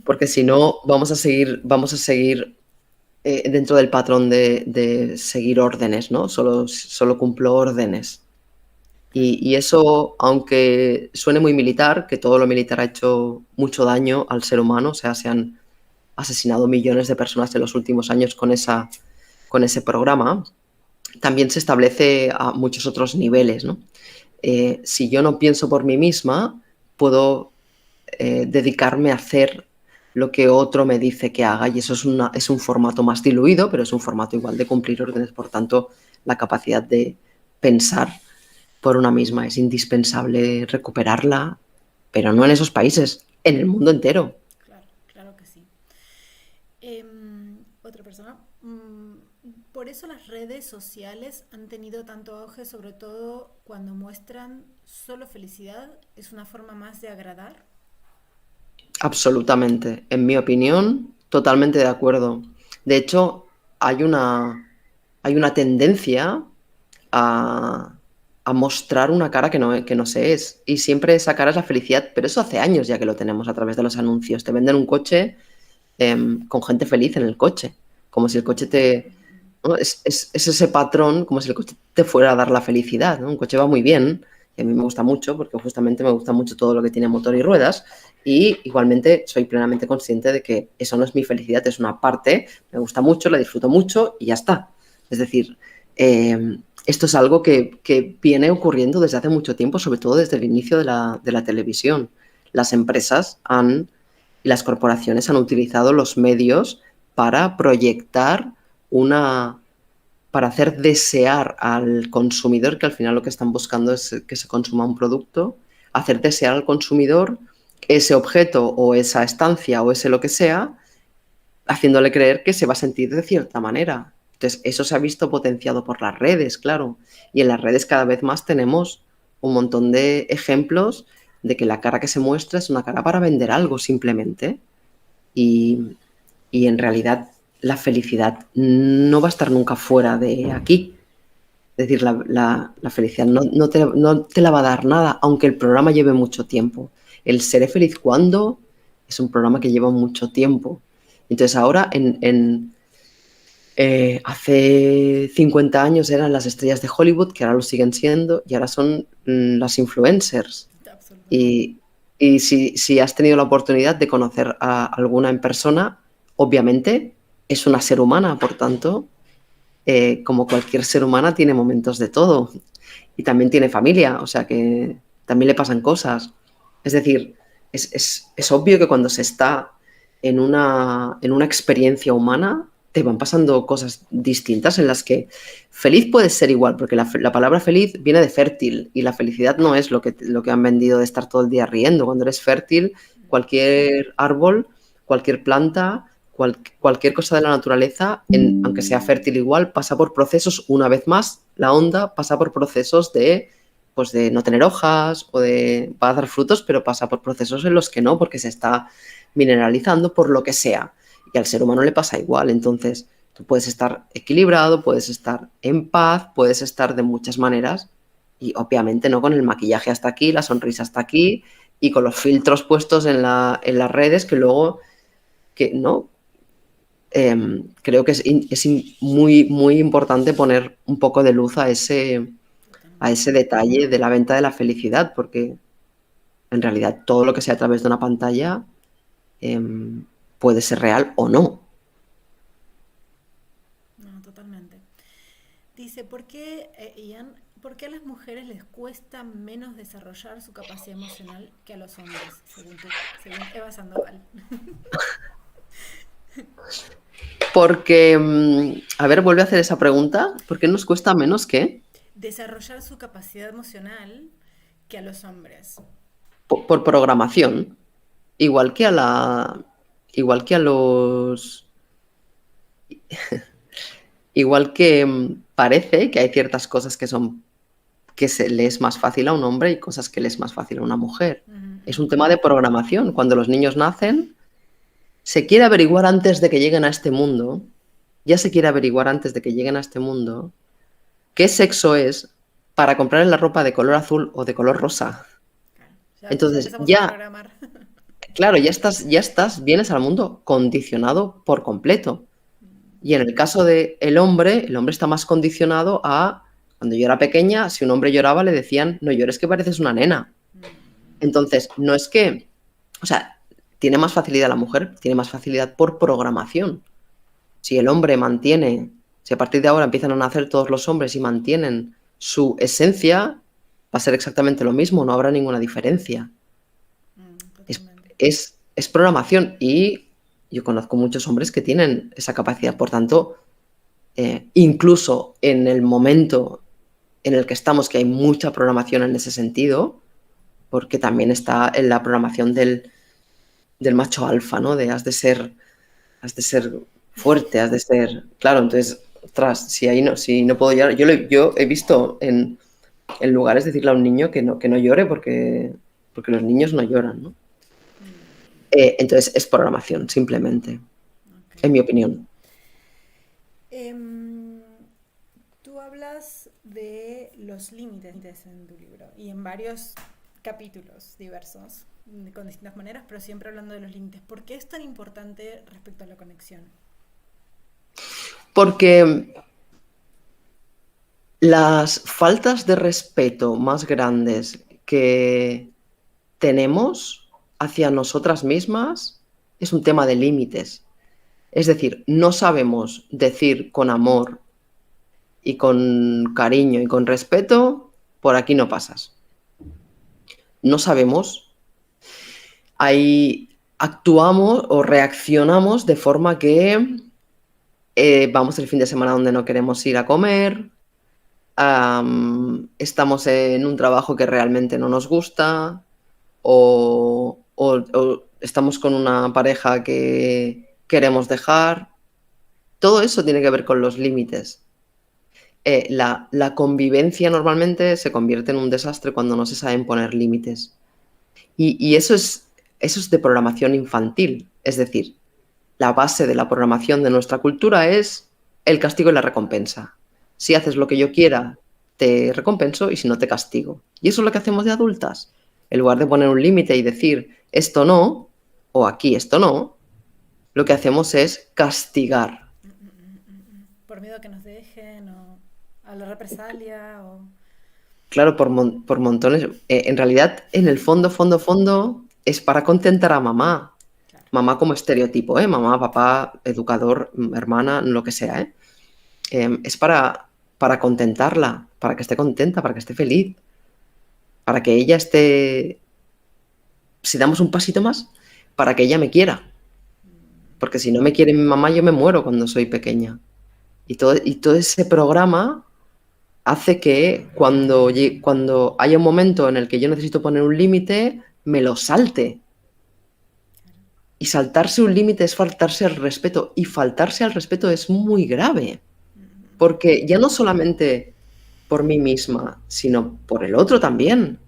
porque si no vamos a seguir dentro del patrón de seguir órdenes, ¿no? Solo cumplo órdenes. Claro. Y eso, aunque suene muy militar, que todo lo militar ha hecho mucho daño al ser humano, o sea, se han asesinado millones de personas en los últimos años con ese programa, también se establece a muchos otros niveles, ¿no? Si yo no pienso por mí misma, puedo dedicarme a hacer lo que otro me dice que haga y eso es un formato más diluido, pero es un formato igual de cumplir órdenes. Por tanto, la capacidad de pensar por una misma. Es indispensable recuperarla, pero no en esos países, en el mundo entero. Claro, claro que sí. Otra persona. Por eso las redes sociales han tenido tanto auge, sobre todo cuando muestran solo felicidad. Es una forma más de agradar. Absolutamente. En mi opinión, totalmente de acuerdo. De hecho, hay hay una tendencia a, a mostrar una cara que no se es. Y siempre esa cara es la felicidad, pero eso hace años ya que lo tenemos a través de los anuncios. Te venden un coche con gente feliz en el coche, como si el coche te... ¿no? Es ese patrón, como si el coche te fuera a dar la felicidad, ¿no? Un coche va muy bien, y a mí me gusta mucho, porque justamente me gusta mucho todo lo que tiene motor y ruedas, y igualmente soy plenamente consciente de que eso no es mi felicidad, es una parte, me gusta mucho, la disfruto mucho y ya está. Es decir, esto es algo que viene ocurriendo desde hace mucho tiempo, sobre todo desde el inicio de la televisión. Las empresas y las corporaciones han utilizado los medios para proyectar para hacer desear al consumidor, que al final lo que están buscando es que se consuma un producto, hacer desear al consumidor ese objeto o esa estancia o ese lo que sea, haciéndole creer que se va a sentir de cierta manera. Entonces, eso se ha visto potenciado por las redes, claro. Y en las redes cada vez más tenemos un montón de ejemplos de que la cara que se muestra es una cara para vender algo simplemente. Y, y en realidad la felicidad no va a estar nunca fuera de aquí. Es decir, la felicidad no te la va a dar nada, aunque el programa lleve mucho tiempo. El Seré feliz cuando es un programa que lleva mucho tiempo. Entonces ahora, hace 50 años eran las estrellas de Hollywood, que ahora lo siguen siendo, y ahora son las influencers. Absolutamente. Y, si has tenido la oportunidad de conocer a alguna en persona, obviamente es una ser humana, por tanto, como cualquier ser humana, tiene momentos de todo. Y también tiene familia, o sea que también le pasan cosas. Es decir, es obvio que cuando se está en una experiencia humana, te van pasando cosas distintas en las que feliz puedes ser igual, porque la palabra feliz viene de fértil y la felicidad no es lo que han vendido de estar todo el día riendo. Cuando eres fértil, cualquier árbol, cualquier planta, cualquier cosa de la naturaleza, aunque sea fértil igual, pasa por procesos, una vez más, la onda pasa por procesos pues de no tener hojas o va a dar frutos, pero pasa por procesos en los que no, porque se está mineralizando por lo que sea. Y al ser humano le pasa igual. Entonces, tú puedes estar equilibrado, puedes estar en paz, puedes estar de muchas maneras y obviamente no con el maquillaje hasta aquí, la sonrisa hasta aquí y con los filtros puestos en las redes que luego, que no, creo que muy, muy importante poner un poco de luz a ese detalle de la venta de la felicidad, porque en realidad todo lo que sea a través de una pantalla puede ser real o no. No, totalmente. Dice, Ian, ¿por qué a las mujeres les cuesta menos desarrollar su capacidad emocional que a los hombres, según Eva Sandoval? Porque, a ver, vuelve a hacer esa pregunta. ¿Por qué nos cuesta menos qué? Desarrollar su capacidad emocional que a los hombres. Por programación. Igual que a la. Igual que a los. Igual que parece que hay ciertas cosas que se le es más fácil a un hombre y cosas que le es más fácil a una mujer. Ujú, Es ujú, un tema de programación. Cuando los niños nacen, se quiere averiguar antes de que lleguen a este mundo, ya se quiere averiguar antes de que lleguen a este mundo, qué sexo es para comprar la ropa de color azul o de color rosa. claro. Ya Entonces, empezamos a ya, programar. claro, vienes al mundo condicionado por completo. Y en el caso del el hombre está más condicionado a, cuando yo era pequeña, si un hombre lloraba, le decían, no llores que pareces una nena. Entonces, no es que, o sea, tiene más facilidad la mujer, tiene más facilidad por programación. Si el hombre mantiene, si a partir de ahora empiezan a nacer todos los hombres y mantienen su esencia, va a ser exactamente lo mismo, no habrá ninguna diferencia. Es, Totalmente. es programación y yo conozco muchos hombres que tienen esa capacidad. Por tanto, incluso en el momento en el que estamos, que hay mucha programación en ese sentido, porque también está en la programación del macho alfa, ¿no? De has de ser fuerte, has de ser... Claro, entonces, ostras, si no puedo llorar... Yo he visto en lugares decirle a un niño que no llore porque los niños no lloran, ¿no? Entonces es programación, simplemente, Ok. en mi opinión. Em, Tú hablas de los límites en tu libro y en varios capítulos diversos, con distintas maneras, pero siempre hablando de los límites. ¿Por qué es tan importante respecto a la conexión? Porque las faltas de respeto más grandes que tenemos hacia nosotras mismas es un tema de límites. Es decir, no sabemos decir con amor y con cariño y con respeto, por aquí no pasas. No sabemos. Ahí actuamos o reaccionamos de forma que vamos el fin de semana donde no queremos ir a comer, estamos en un trabajo que realmente no nos gusta o estamos con una pareja que queremos dejar. Todo eso tiene que ver con los límites. La convivencia normalmente se convierte en un desastre cuando no se saben poner límites. Y eso es de programación infantil. Es decir, la base de la programación de nuestra cultura es el castigo y la recompensa. Si haces lo que yo quiera, te recompenso y si no, te castigo. Y eso es lo que hacemos de adultas. En lugar de poner un límite y decir esto no, o aquí esto no, lo que hacemos es castigar. ¿Por miedo a que nos dejen o a la represalia o...? Claro, por montones. En realidad, en el fondo, es para contentar a mamá. Claro. Mamá como estereotipo, ¿eh? Mamá, papá, educador, hermana, lo que sea, ¿eh? Es para contentarla, para que esté contenta, para que esté feliz, para que ella esté, si damos un pasito más, para que ella me quiera. Porque si no me quiere mi mamá, yo me muero cuando soy pequeña. Y todo ese programa hace que cuando haya un momento en el que yo necesito poner un límite, me lo salte. Y saltarse un límite es faltarse al respeto. Y faltarse al respeto es muy grave. Porque ya no solamente por mí misma, sino por el otro también.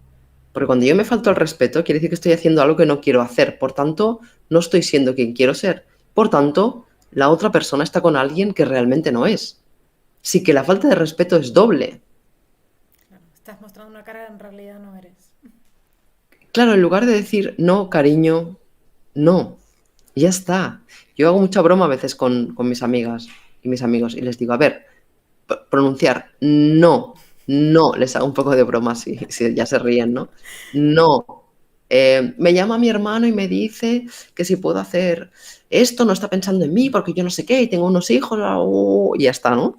Porque cuando yo me falto al respeto, quiere decir que estoy haciendo algo que no quiero hacer. Por tanto, no estoy siendo quien quiero ser. Por tanto, la otra persona está con alguien que realmente no es. Sí que la falta de respeto es doble. Claro, estás mostrando una cara que en realidad no eres. Claro, en lugar de decir no, cariño, no, ya está. Yo hago mucha broma a veces con mis amigas y mis amigos y les digo, a ver, pronunciar no, no, les hago un poco de broma si ya se ríen, ¿no? No. Me llama mi hermano y me dice que si puedo hacer esto, no está pensando en mí porque yo no sé qué y tengo unos hijos, y ya está, ¿no?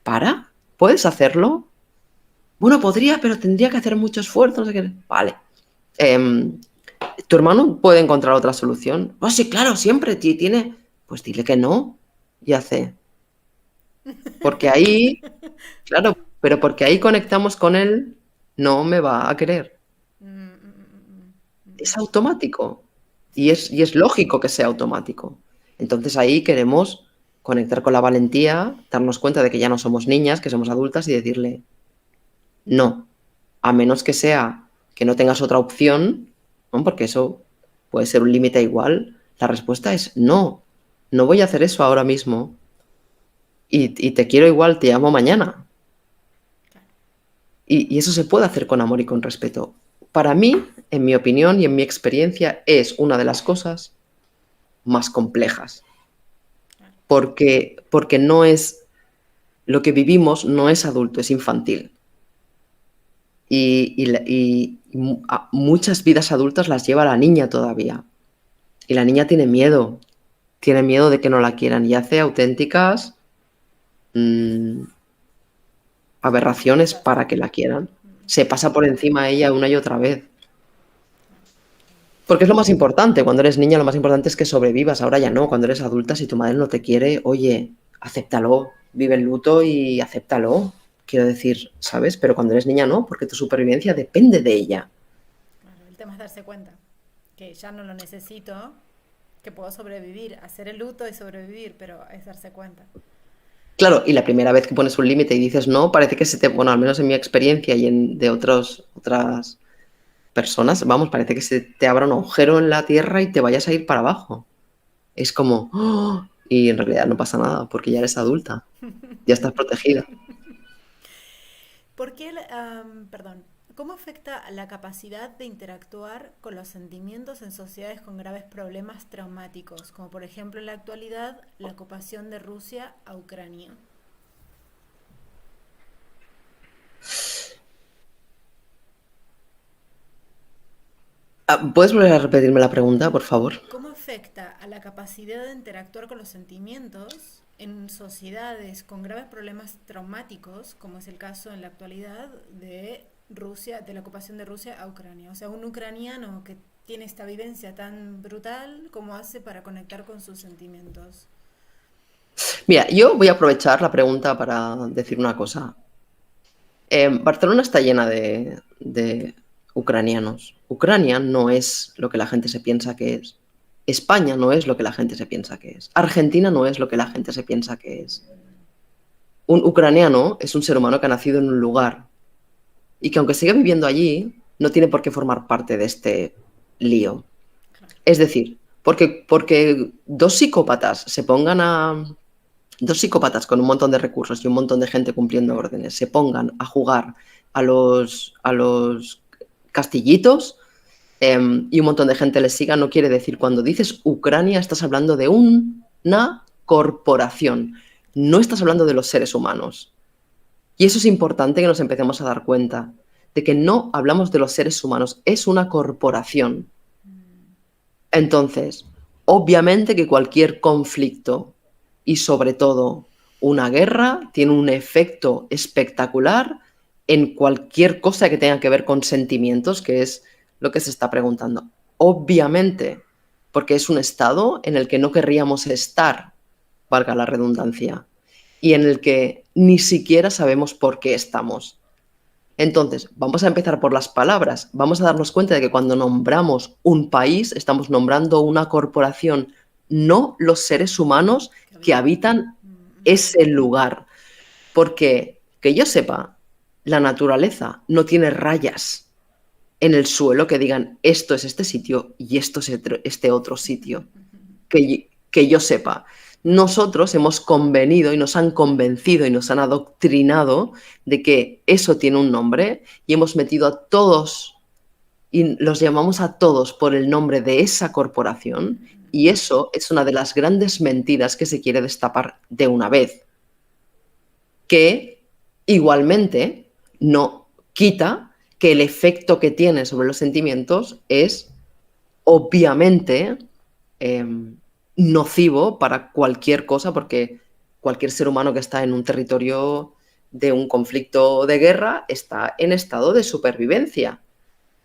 ¿Para? ¿Puedes hacerlo? Bueno, podría, pero tendría que hacer mucho esfuerzo, no sé qué. Vale. Em, ¿Tu hermano puede encontrar otra solución? Oh, sí, claro, siempre tiene. Pues dile que no y hace. Porque ahí, claro, pero porque ahí conectamos con él, no me va a querer. Mm, mm, mm, Es mm. automático. Y Sí. es lógico que sea automático. Entonces ahí queremos conectar con la valentía, darnos cuenta de que ya no somos niñas, que somos adultas y decirle no. A menos que sea que no tengas otra opción, ¿no? Porque eso puede ser un límite igual. La respuesta es no. No voy a hacer eso ahora mismo. Y te quiero igual, te llamo mañana. Claro. Y eso se puede hacer con amor y con respeto. Para mí, en mi opinión y en mi experiencia, es una de las cosas más complejas. Claro. Porque no es lo que vivimos, no es adulto, es infantil. Y muchas vidas adultas las lleva la niña todavía. Y la niña tiene miedo de que no la quieran y hace auténticas mm, aberraciones Cosas. para que la quieran. Se pasa por Sí. encima a ella una y otra vez. Claro, claro. Porque es lo más importante. Cuando eres niña, lo más importante es que sobrevivas. Ahora ya no. Cuando eres adulta, si tu madre no te quiere, oye, acéptalo. Vive el luto y acéptalo. quiero decir, ¿sabes? Pero cuando eres niña no, porque tu supervivencia depende de ella. Claro, el tema es darse cuenta que ya no lo necesito, que puedo sobrevivir, hacer el luto y sobrevivir, pero es darse cuenta. Claro, y la primera vez que pones un límite y dices no, parece que se te, bueno, al menos en mi experiencia y de otras personas, vamos, parece que se te abra un agujero en la tierra y te vayas a ir para abajo. Es como, ¡oh! Y en realidad no pasa nada, porque ya eres adulta, ya estás protegida. ¿Por qué, perdón, cómo afecta la capacidad de interactuar con los sentimientos en sociedades con graves problemas traumáticos, como por ejemplo en la actualidad la ocupación de Rusia a Ucrania? ¿Puedes volver a repetirme la pregunta, por favor? ¿Cómo afecta a la capacidad de interactuar con los sentimientos en sociedades con graves problemas traumáticos, como es el caso en la actualidad de Rusia, de la ocupación de Rusia a Ucrania? O sea, un ucraniano que tiene esta vivencia tan brutal, ¿cómo hace para conectar con sus sentimientos? Mira, yo voy a aprovechar la pregunta para decir una cosa. Barcelona está llena de ucranianos. Ucrania no es lo que la gente se piensa que es. España no es lo que la gente se piensa que es. Argentina no es lo que la gente se piensa que es. Un ucraniano es un ser humano que ha nacido en un lugar y que aunque siga viviendo allí, no tiene por qué formar parte de este lío. Claro. Es decir, porque dos psicópatas con un montón de recursos y un montón de gente cumpliendo órdenes se pongan a jugar a los castillitos, y un montón de gente les siga, no quiere decir, cuando dices Ucrania estás hablando de una corporación, no estás hablando de los seres humanos. Y eso es importante que nos empecemos a dar cuenta, de que no hablamos de los seres humanos, es una corporación. Entonces, obviamente que cualquier conflicto y sobre todo una guerra tiene un efecto espectacular en cualquier cosa que tenga que ver con sentimientos, que es lo que se está preguntando. Obviamente, porque es un estado en el que no querríamos estar, valga la redundancia, y en el que ni siquiera sabemos por qué estamos. Entonces, vamos a empezar por las palabras. Vamos a darnos cuenta de que cuando nombramos un país, estamos nombrando una corporación, no los seres humanos Que que habitan. habitan Mm, ese lugar. Porque, que yo sepa, la naturaleza no tiene rayas en el suelo que digan esto es este sitio y esto es este otro sitio. Que yo sepa. Nosotros hemos convenido y nos han convencido y nos han adoctrinado de que eso tiene un nombre y hemos metido a todos y los llamamos a todos por el nombre de esa corporación, y eso es una de las grandes mentiras que se quiere destapar de una vez, que igualmente no quita que el efecto que tiene sobre los sentimientos es obviamente eh, nocivo para cualquier cosa, porque cualquier ser humano que está en un territorio de un conflicto de guerra está en estado de supervivencia.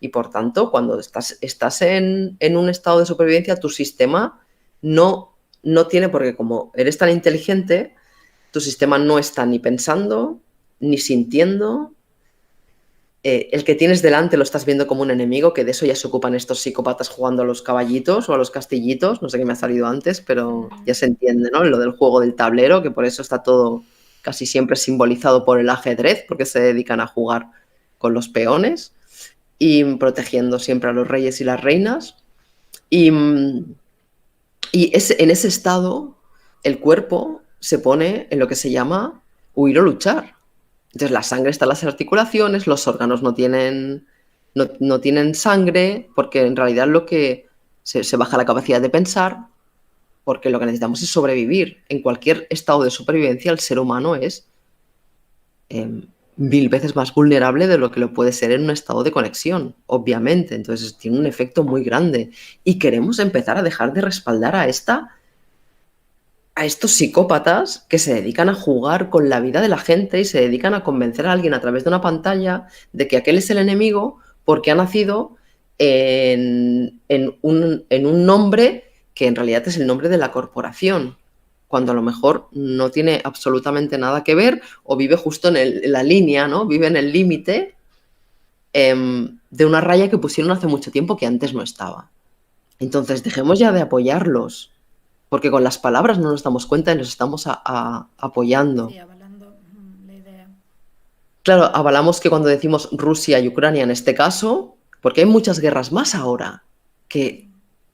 Y por tanto, cuando estás en un estado de supervivencia, tu sistema no tiene, porque como eres tan inteligente, tu sistema no está ni pensando, ni sintiendo. El que tienes delante lo estás viendo como un enemigo, que de eso ya se ocupan estos psicópatas jugando a los caballitos o a los castillitos, no sé qué me ha salido antes, pero ya se entiende, ¿no? Lo del juego del tablero, que por eso está todo casi siempre simbolizado por el ajedrez, porque se dedican a jugar con los peones y protegiendo siempre a los reyes y las reinas. Y, en ese estado el cuerpo se pone en lo que se llama huir o luchar. Entonces la sangre está en las articulaciones, los órganos no tienen sangre, porque en realidad lo que se baja la capacidad de pensar, porque lo que necesitamos es sobrevivir. En cualquier estado de supervivencia el ser humano es eh, 1000 veces más vulnerable de lo que lo puede ser en un estado de conexión, obviamente. Entonces tiene un efecto muy grande. Y queremos empezar a dejar de respaldar a estos psicópatas que se dedican a jugar con la vida de la gente y se dedican a convencer a alguien a través de una pantalla de que aquel es el enemigo porque ha nacido en un nombre que en realidad es el nombre de la corporación, cuando a lo mejor no tiene absolutamente nada que ver o vive justo en la línea, ¿no? Vive en el límite de una raya que pusieron hace mucho tiempo que antes no estaba. Entonces, dejemos ya de apoyarlos, porque con las palabras no nos damos cuenta y nos estamos apoyando. Sí, avalando la idea. Claro, avalamos que cuando decimos Rusia y Ucrania en este caso, porque hay muchas guerras más ahora, que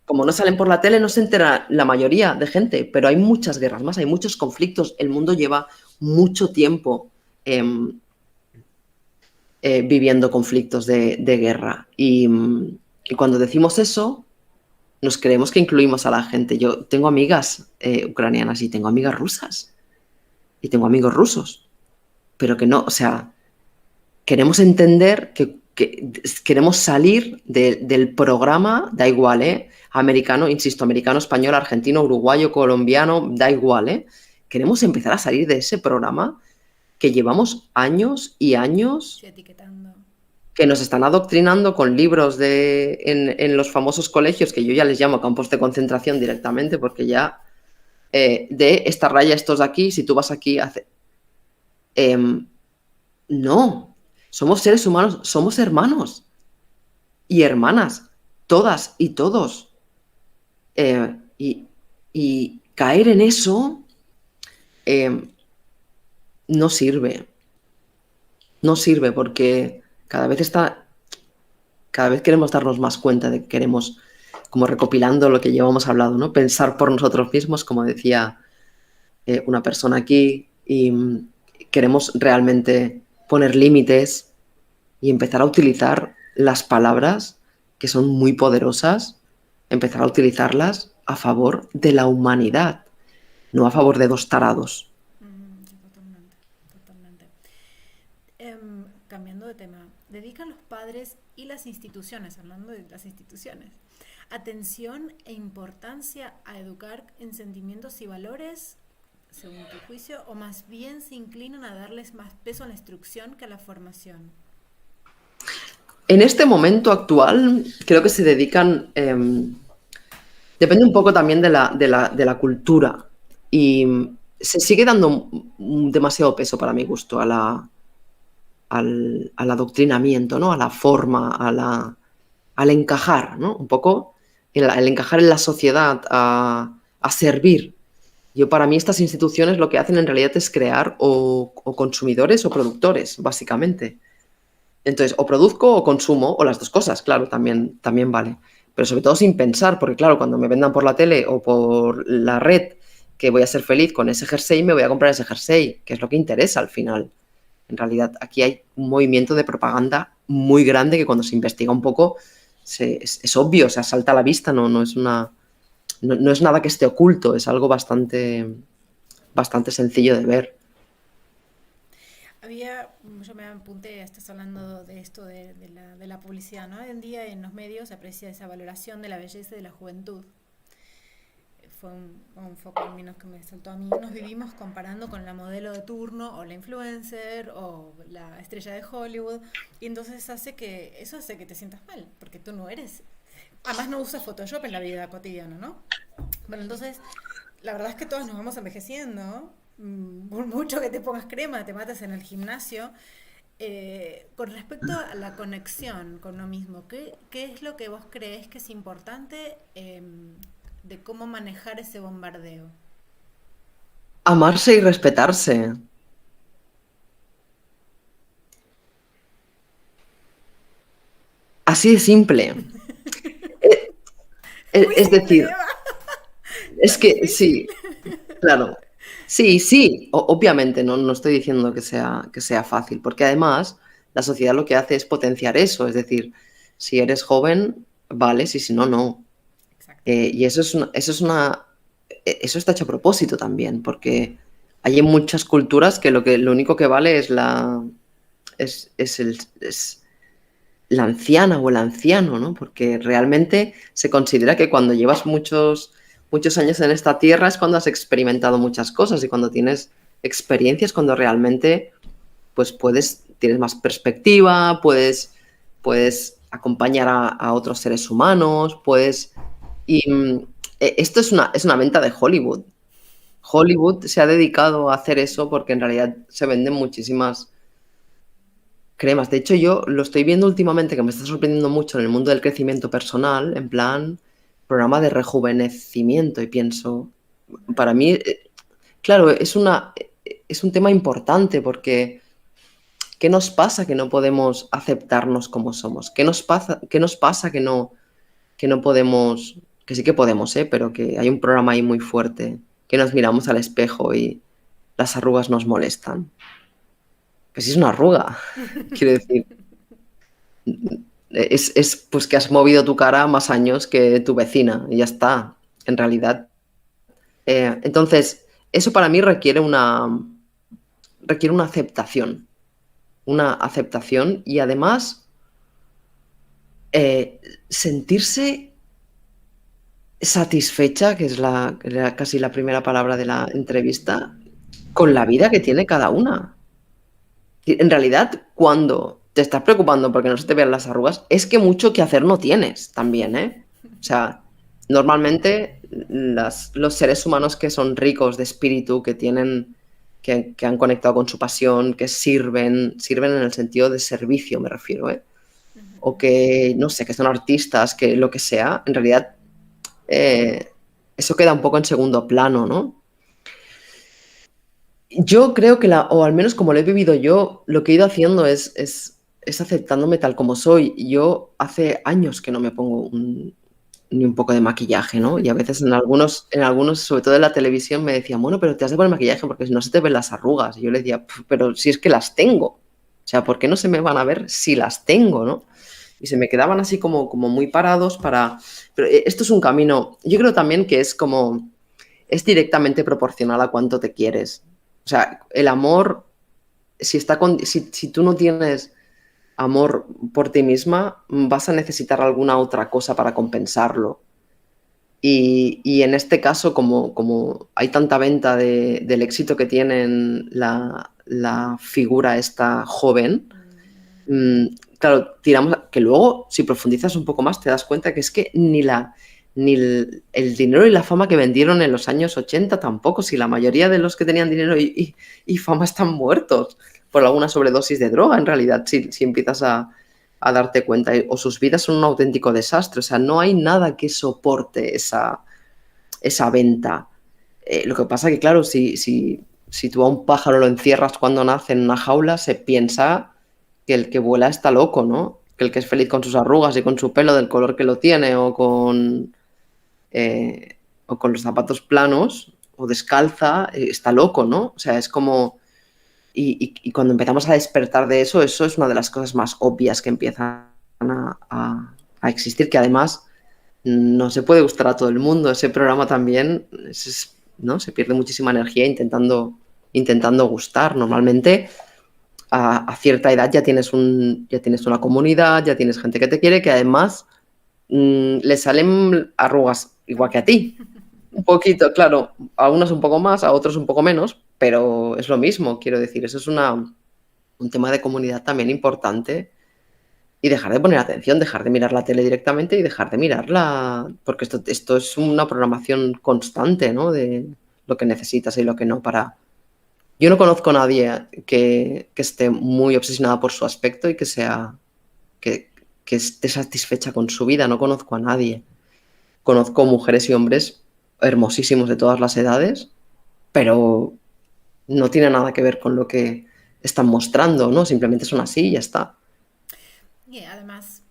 como no salen por la tele no se entera la mayoría de gente, pero hay muchas guerras más, hay muchos conflictos, el mundo lleva mucho tiempo viviendo conflictos de guerra. Y cuando decimos eso, nos creemos que incluimos a la gente. Yo tengo amigas ucranianas y tengo amigas rusas y tengo amigos rusos, pero que no, o sea, queremos entender que queremos salir del programa, da igual, americano, insisto, americano, español, argentino, uruguayo, colombiano, da igual, queremos empezar a salir de ese programa que llevamos años y años, Sí, etiquetando. que nos están adoctrinando con libros en los famosos colegios, que yo ya les llamo campos de concentración directamente, porque ya de esta raya, estos aquí, si tú vas aquí, no, somos seres humanos, somos hermanos y hermanas, todas y todos. Y caer en eso no sirve. No sirve porque cada vez queremos darnos más cuenta de que queremos, como recopilando lo que llevamos hablado, ¿no? Pensar por nosotros mismos, como decía una persona aquí, y queremos realmente poner límites y empezar a utilizar las palabras que son muy poderosas, empezar a utilizarlas a favor de la humanidad, no a favor de dos tarados. Sí, totalmente, totalmente. Cambiando de tema, ¿dedican los padres y las instituciones, hablando de las instituciones, atención e importancia a educar en sentimientos y valores, según tu juicio, o más bien se inclinan a darles más peso a la instrucción que a la formación? En este momento actual, creo que se dedican, depende un poco también de la cultura, y se sigue dando demasiado peso para mi gusto al adoctrinamiento, ¿no? A la forma, al encajar, ¿no? Un poco el encajar en la sociedad, a servir. Para mí estas instituciones lo que hacen en realidad es crear o consumidores o productores, básicamente. Entonces, o produzco o consumo, o las dos cosas, claro, también vale. Pero sobre todo sin pensar, porque claro, cuando me vendan por la tele o por la red que voy a ser feliz con ese jersey, me voy a comprar ese jersey, que es lo que interesa al final. En realidad, aquí hay un movimiento de propaganda muy grande que cuando se investiga un poco es obvio, o sea, salta a la vista, no es nada que esté oculto, es algo bastante sencillo de ver. Yo me apunté, estás hablando de esto de la publicidad, ¿no? Hoy en día en los medios se aprecia esa valoración de la belleza y de la juventud. Fue un foco al menos que me saltó a mí. Nos vivimos comparando con la modelo de turno o la influencer o la estrella de Hollywood y entonces eso hace que te sientas mal, porque tú no eres. Además no usas Photoshop en la vida cotidiana, ¿no? Bueno, entonces la verdad es que todos nos vamos envejeciendo. Por mucho que te pongas crema, te mates en el gimnasio. Con respecto a la conexión con uno mismo, ¿qué es lo que vos crees que es importante de cómo manejar ese bombardeo? Amarse y respetarse. Así de simple. Muy Es simple, decir, Eva. es Tan que difícil. sí, claro. Sí, obviamente no estoy diciendo que sea fácil, porque además la sociedad lo que hace es potenciar eso, es decir, si eres joven, vale, si no, no. Exacto. Y eso está hecho a propósito también, porque hay en muchas culturas que lo único que vale es la anciana o el anciano, ¿no? Porque realmente se considera que cuando llevas muchos años en esta tierra es cuando has experimentado muchas cosas y cuando tienes experiencias, cuando realmente pues tienes más perspectiva, puedes acompañar a otros seres humanos, esto es una venta de Hollywood. Hollywood se ha dedicado a hacer eso porque en realidad se venden muchísimas cremas. De hecho, yo lo estoy viendo últimamente, que me está sorprendiendo mucho en el mundo del crecimiento personal, en plan programa de rejuvenecimiento, y pienso, para mí, claro, es un tema importante porque ¿qué nos pasa que no podemos aceptarnos como somos? Qué nos pasa que no podemos, que sí que podemos, pero que hay un programa ahí muy fuerte, que nos miramos al espejo y las arrugas nos molestan? Que si es una arruga, quiero decir, es pues que has movido tu cara más años que tu vecina y ya está, en realidad. Entonces, eso para mí requiere una aceptación y además sentirse satisfecha, que es era casi la primera palabra de la entrevista, con la vida que tiene cada una. Y en realidad, cuando te estás preocupando porque no se te vean las arrugas, es que mucho que hacer no tienes también, ¿eh? O sea, normalmente los seres humanos que son ricos de espíritu, que han conectado con su pasión, que sirven en el sentido de servicio, me refiero, ¿eh? O que, no sé, que son artistas, que lo que sea, en realidad eso queda un poco en segundo plano, ¿no? Yo creo que o al menos como lo he vivido yo, lo que he ido haciendo es aceptándome tal como soy. Yo hace años que no me pongo ni un poco de maquillaje, ¿no? Y a veces en algunos, sobre todo en la televisión, me decían, bueno, pero te has de poner maquillaje porque si no se te ven las arrugas. Y yo le decía, pero si es que las tengo. O sea, ¿por qué no se me van a ver si las tengo, no? Y se me quedaban así como muy parados para... Pero esto es un camino, yo creo también que es directamente proporcional a cuánto te quieres. O sea, el amor, si tú no tienes amor por ti misma, vas a necesitar alguna otra cosa para compensarlo. Y en este caso, como hay tanta venta del éxito que tienen la figura esta joven, mm, claro, que luego, si profundizas un poco más, te das cuenta que es que ni el dinero y la fama que vendieron en los años 80 tampoco, si la mayoría de los que tenían dinero y fama están muertos por alguna sobredosis de droga, en realidad, si empiezas a darte cuenta, o sus vidas son un auténtico desastre, o sea, no hay nada que soporte esa venta. Lo que pasa que, claro, si tú a un pájaro lo encierras cuando nace en una jaula, se piensa que el que vuela está loco, ¿no? Que el que es feliz con sus arrugas y con su pelo del color que lo tiene o con los zapatos planos o descalza, está loco, ¿no? O sea, es como... Y cuando empezamos a despertar de eso es una de las cosas más obvias que empiezan a existir, que además no se puede gustar a todo el mundo. Ese programa también, ¿no? Se pierde muchísima energía intentando gustar. Normalmente a cierta edad ya tienes una comunidad, ya tienes gente que te quiere, que además le salen arrugas igual que a ti. Un poquito, claro, a unos un poco más, a otros un poco menos, pero es lo mismo, quiero decir, eso es un tema de comunidad también importante y dejar de poner atención, dejar de mirar la tele directamente y dejar de mirarla, porque esto es una programación constante, ¿no? De lo que necesitas y lo que no para... Yo no conozco a nadie que esté muy obsesionada por su aspecto y que, que esté satisfecha con su vida, no conozco a nadie. Conozco mujeres y hombres hermosísimos de todas las edades, pero no tiene nada que ver con lo que están mostrando, ¿no? Simplemente son así y ya está. Y además,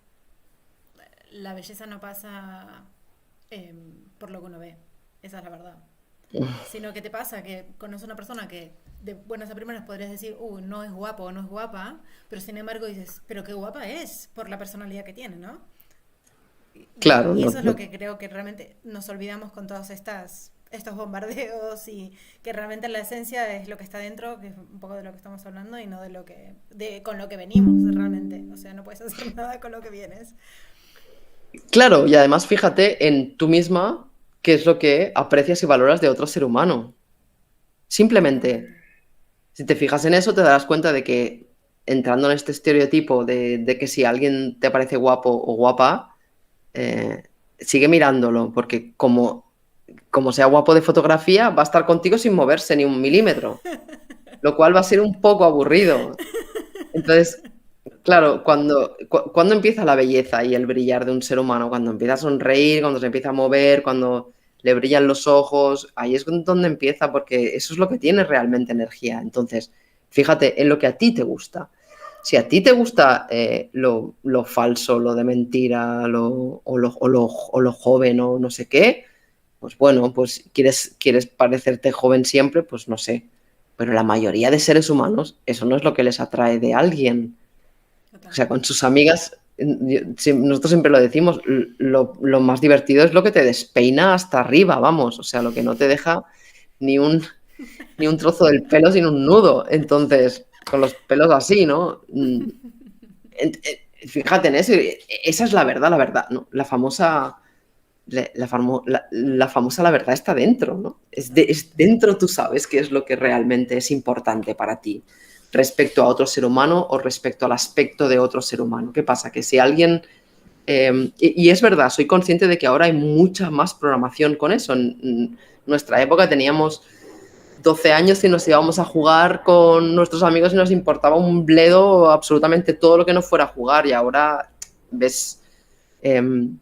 la belleza no pasa por lo que uno ve, esa es la verdad. Sino que te pasa que conoces a una persona que de buenas a primeras podrías decir, no es guapo o no es guapa, pero sin embargo dices, pero qué guapa es por la personalidad que tiene, ¿no? Claro, Y eso es lo que creo que realmente nos olvidamos con todos estos bombardeos y que realmente la esencia es lo que está dentro, que es un poco de lo que estamos hablando y no de con lo que venimos realmente. O sea, no puedes hacer nada con lo que vienes. claro, y además fíjate en tú misma qué es lo que aprecias y valoras de otro ser humano. Simplemente, Totalmente. si te fijas en eso, te darás cuenta de que entrando en este estereotipo de que si alguien te parece guapo o guapa, sigue mirándolo, porque como como sea guapo de fotografía, va a estar contigo sin moverse ni un milímetro, lo cual va a ser un poco aburrido. Entonces, claro, cuando empieza la belleza y el brillar de un ser humano, cuando empieza a sonreír, cuando se empieza a mover, cuando le brillan los ojos, ahí es donde empieza, porque eso es lo que tiene realmente energía. Entonces, fíjate en lo que a ti te gusta. Si a ti te gusta lo falso, lo de mentira, o lo joven o no sé qué, pues bueno, pues quieres parecerte joven siempre, pues no sé. Pero la mayoría de seres humanos, eso no es lo que les atrae de alguien. O sea, con Totalmente. sus amigas, nosotros siempre lo decimos, lo más divertido es lo que te despeina hasta arriba, vamos. O sea, lo que no te deja ni un trozo del pelo sin un nudo. Entonces, con los pelos así, ¿no? Fíjate en eso, esa es la verdad, ¿no? La famosa la verdad está dentro, ¿no? Es Totalmente. dentro tú sabes qué es lo que realmente es importante para ti respecto a otro ser humano o respecto al aspecto de otro ser humano. ¿Qué pasa? Que si alguien... y es verdad, soy consciente de que ahora hay mucha más programación con eso. En nuestra época teníamos 12 años y nos íbamos a jugar con nuestros amigos y nos importaba un bledo absolutamente todo lo que no fuera a jugar y ahora ves... em,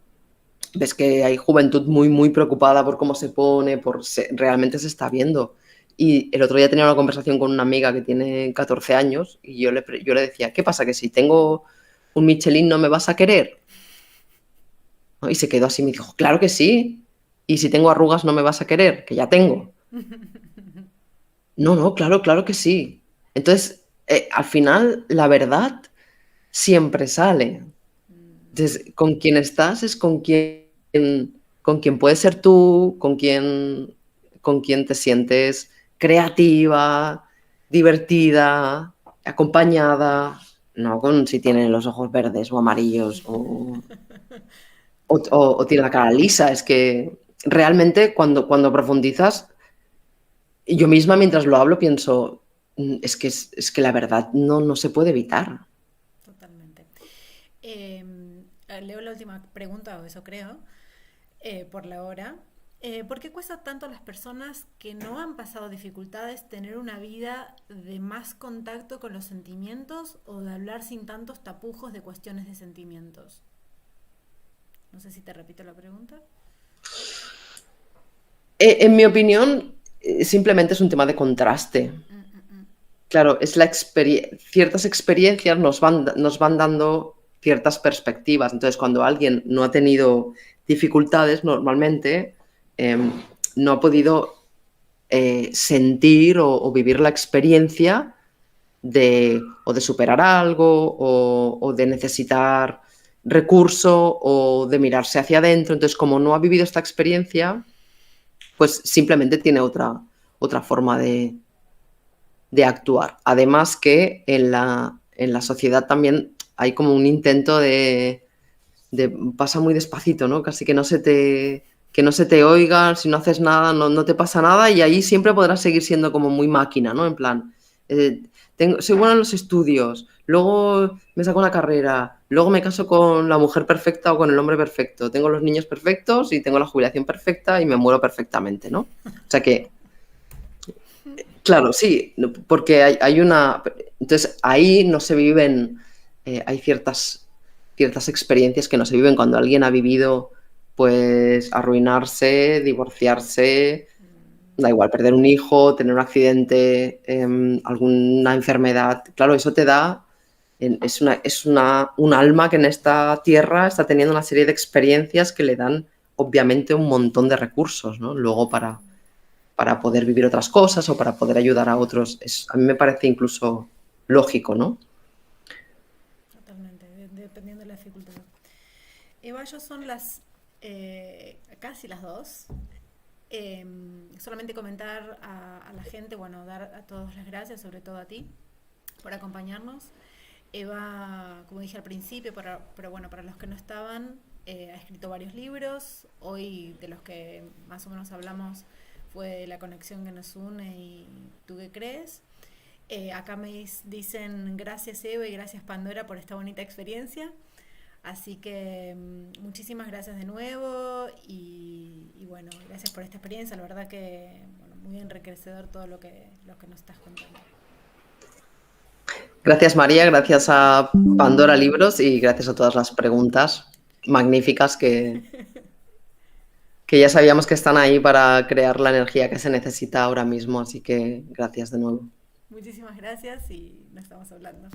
ves que hay juventud muy, muy preocupada por cómo se pone, realmente se está viendo. Y el otro día tenía una conversación con una amiga que tiene 14 años y yo le decía, ¿qué pasa? ¿Que si tengo un Michelin no me vas a querer? ¿No? Y se quedó así, me dijo, claro que sí. ¿Y si tengo arrugas no me vas a querer? Que ya tengo. No, no, claro, claro que sí. Entonces, al final, la verdad siempre sale. Entonces, con quien estás es con quien puedes ser tú, con quien te sientes creativa, divertida, acompañada, no con si tiene los ojos verdes o amarillos o tiene la cara lisa. Es que realmente cuando profundizas, yo misma mientras lo hablo pienso, es que la verdad no se puede evitar. Totalmente. Eh, leo la última pregunta, o eso creo, por la hora. ¿Por qué cuesta tanto a las personas que no han pasado dificultades tener una vida de más contacto con los sentimientos o de hablar sin tantos tapujos de cuestiones de sentimientos? No sé si te repito la pregunta. En mi opinión, simplemente es un tema de contraste. Mm, mm, mm. Claro, ciertas experiencias nos van dando ciertas perspectivas. Entonces, cuando alguien no ha tenido dificultades, normalmente em, no ha podido sentir o vivir la experiencia o de superar algo o de necesitar recurso o de mirarse hacia adentro. Entonces, como no ha vivido esta experiencia, pues simplemente tiene otra forma de actuar. Además que en la sociedad también hay como un intento de pasa muy despacito, ¿no? Casi que no se te oiga, si no haces nada, no te pasa nada y ahí siempre podrás seguir siendo como muy máquina, ¿no? En plan, eh, soy buena en los estudios, luego me saco una carrera, luego me caso con la mujer perfecta o con el hombre perfecto, tengo los niños perfectos y tengo la jubilación perfecta y me muero perfectamente, ¿no? O sea que claro, sí, no, porque hay una... Entonces, ahí no se viven, hay ciertas experiencias que no se viven cuando alguien ha vivido, pues, arruinarse, divorciarse, da igual, perder un hijo, tener un accidente, alguna enfermedad. Claro, eso te da, un alma que en esta tierra está teniendo una serie de experiencias que le dan, obviamente, un montón de recursos, ¿no? Luego para poder vivir otras cosas o para poder ayudar a otros. A mí me parece incluso lógico, ¿no? Totalmente, dependiendo de la dificultad. Eva, ya son las casi las 2. Solamente comentar a la gente, bueno, dar a todos las gracias, sobre todo a ti, por acompañarnos. Eva, como dije al principio, pero bueno, para los que no estaban, ha escrito varios libros. Hoy de los que más o menos hablamos fue La conexión que nos une y ¿tú qué crees? Acá me dicen gracias Eva y gracias Pandora por esta bonita experiencia. Así que muchísimas gracias de nuevo y bueno, gracias por esta experiencia. La verdad que bueno, muy enriquecedor todo lo que nos estás contando. Gracias María, gracias a Pandora Libros y gracias a todas las preguntas magníficas que ya sabíamos que están ahí para crear la energía que se necesita ahora mismo, así que gracias de nuevo. Muchísimas gracias y nos estamos hablando.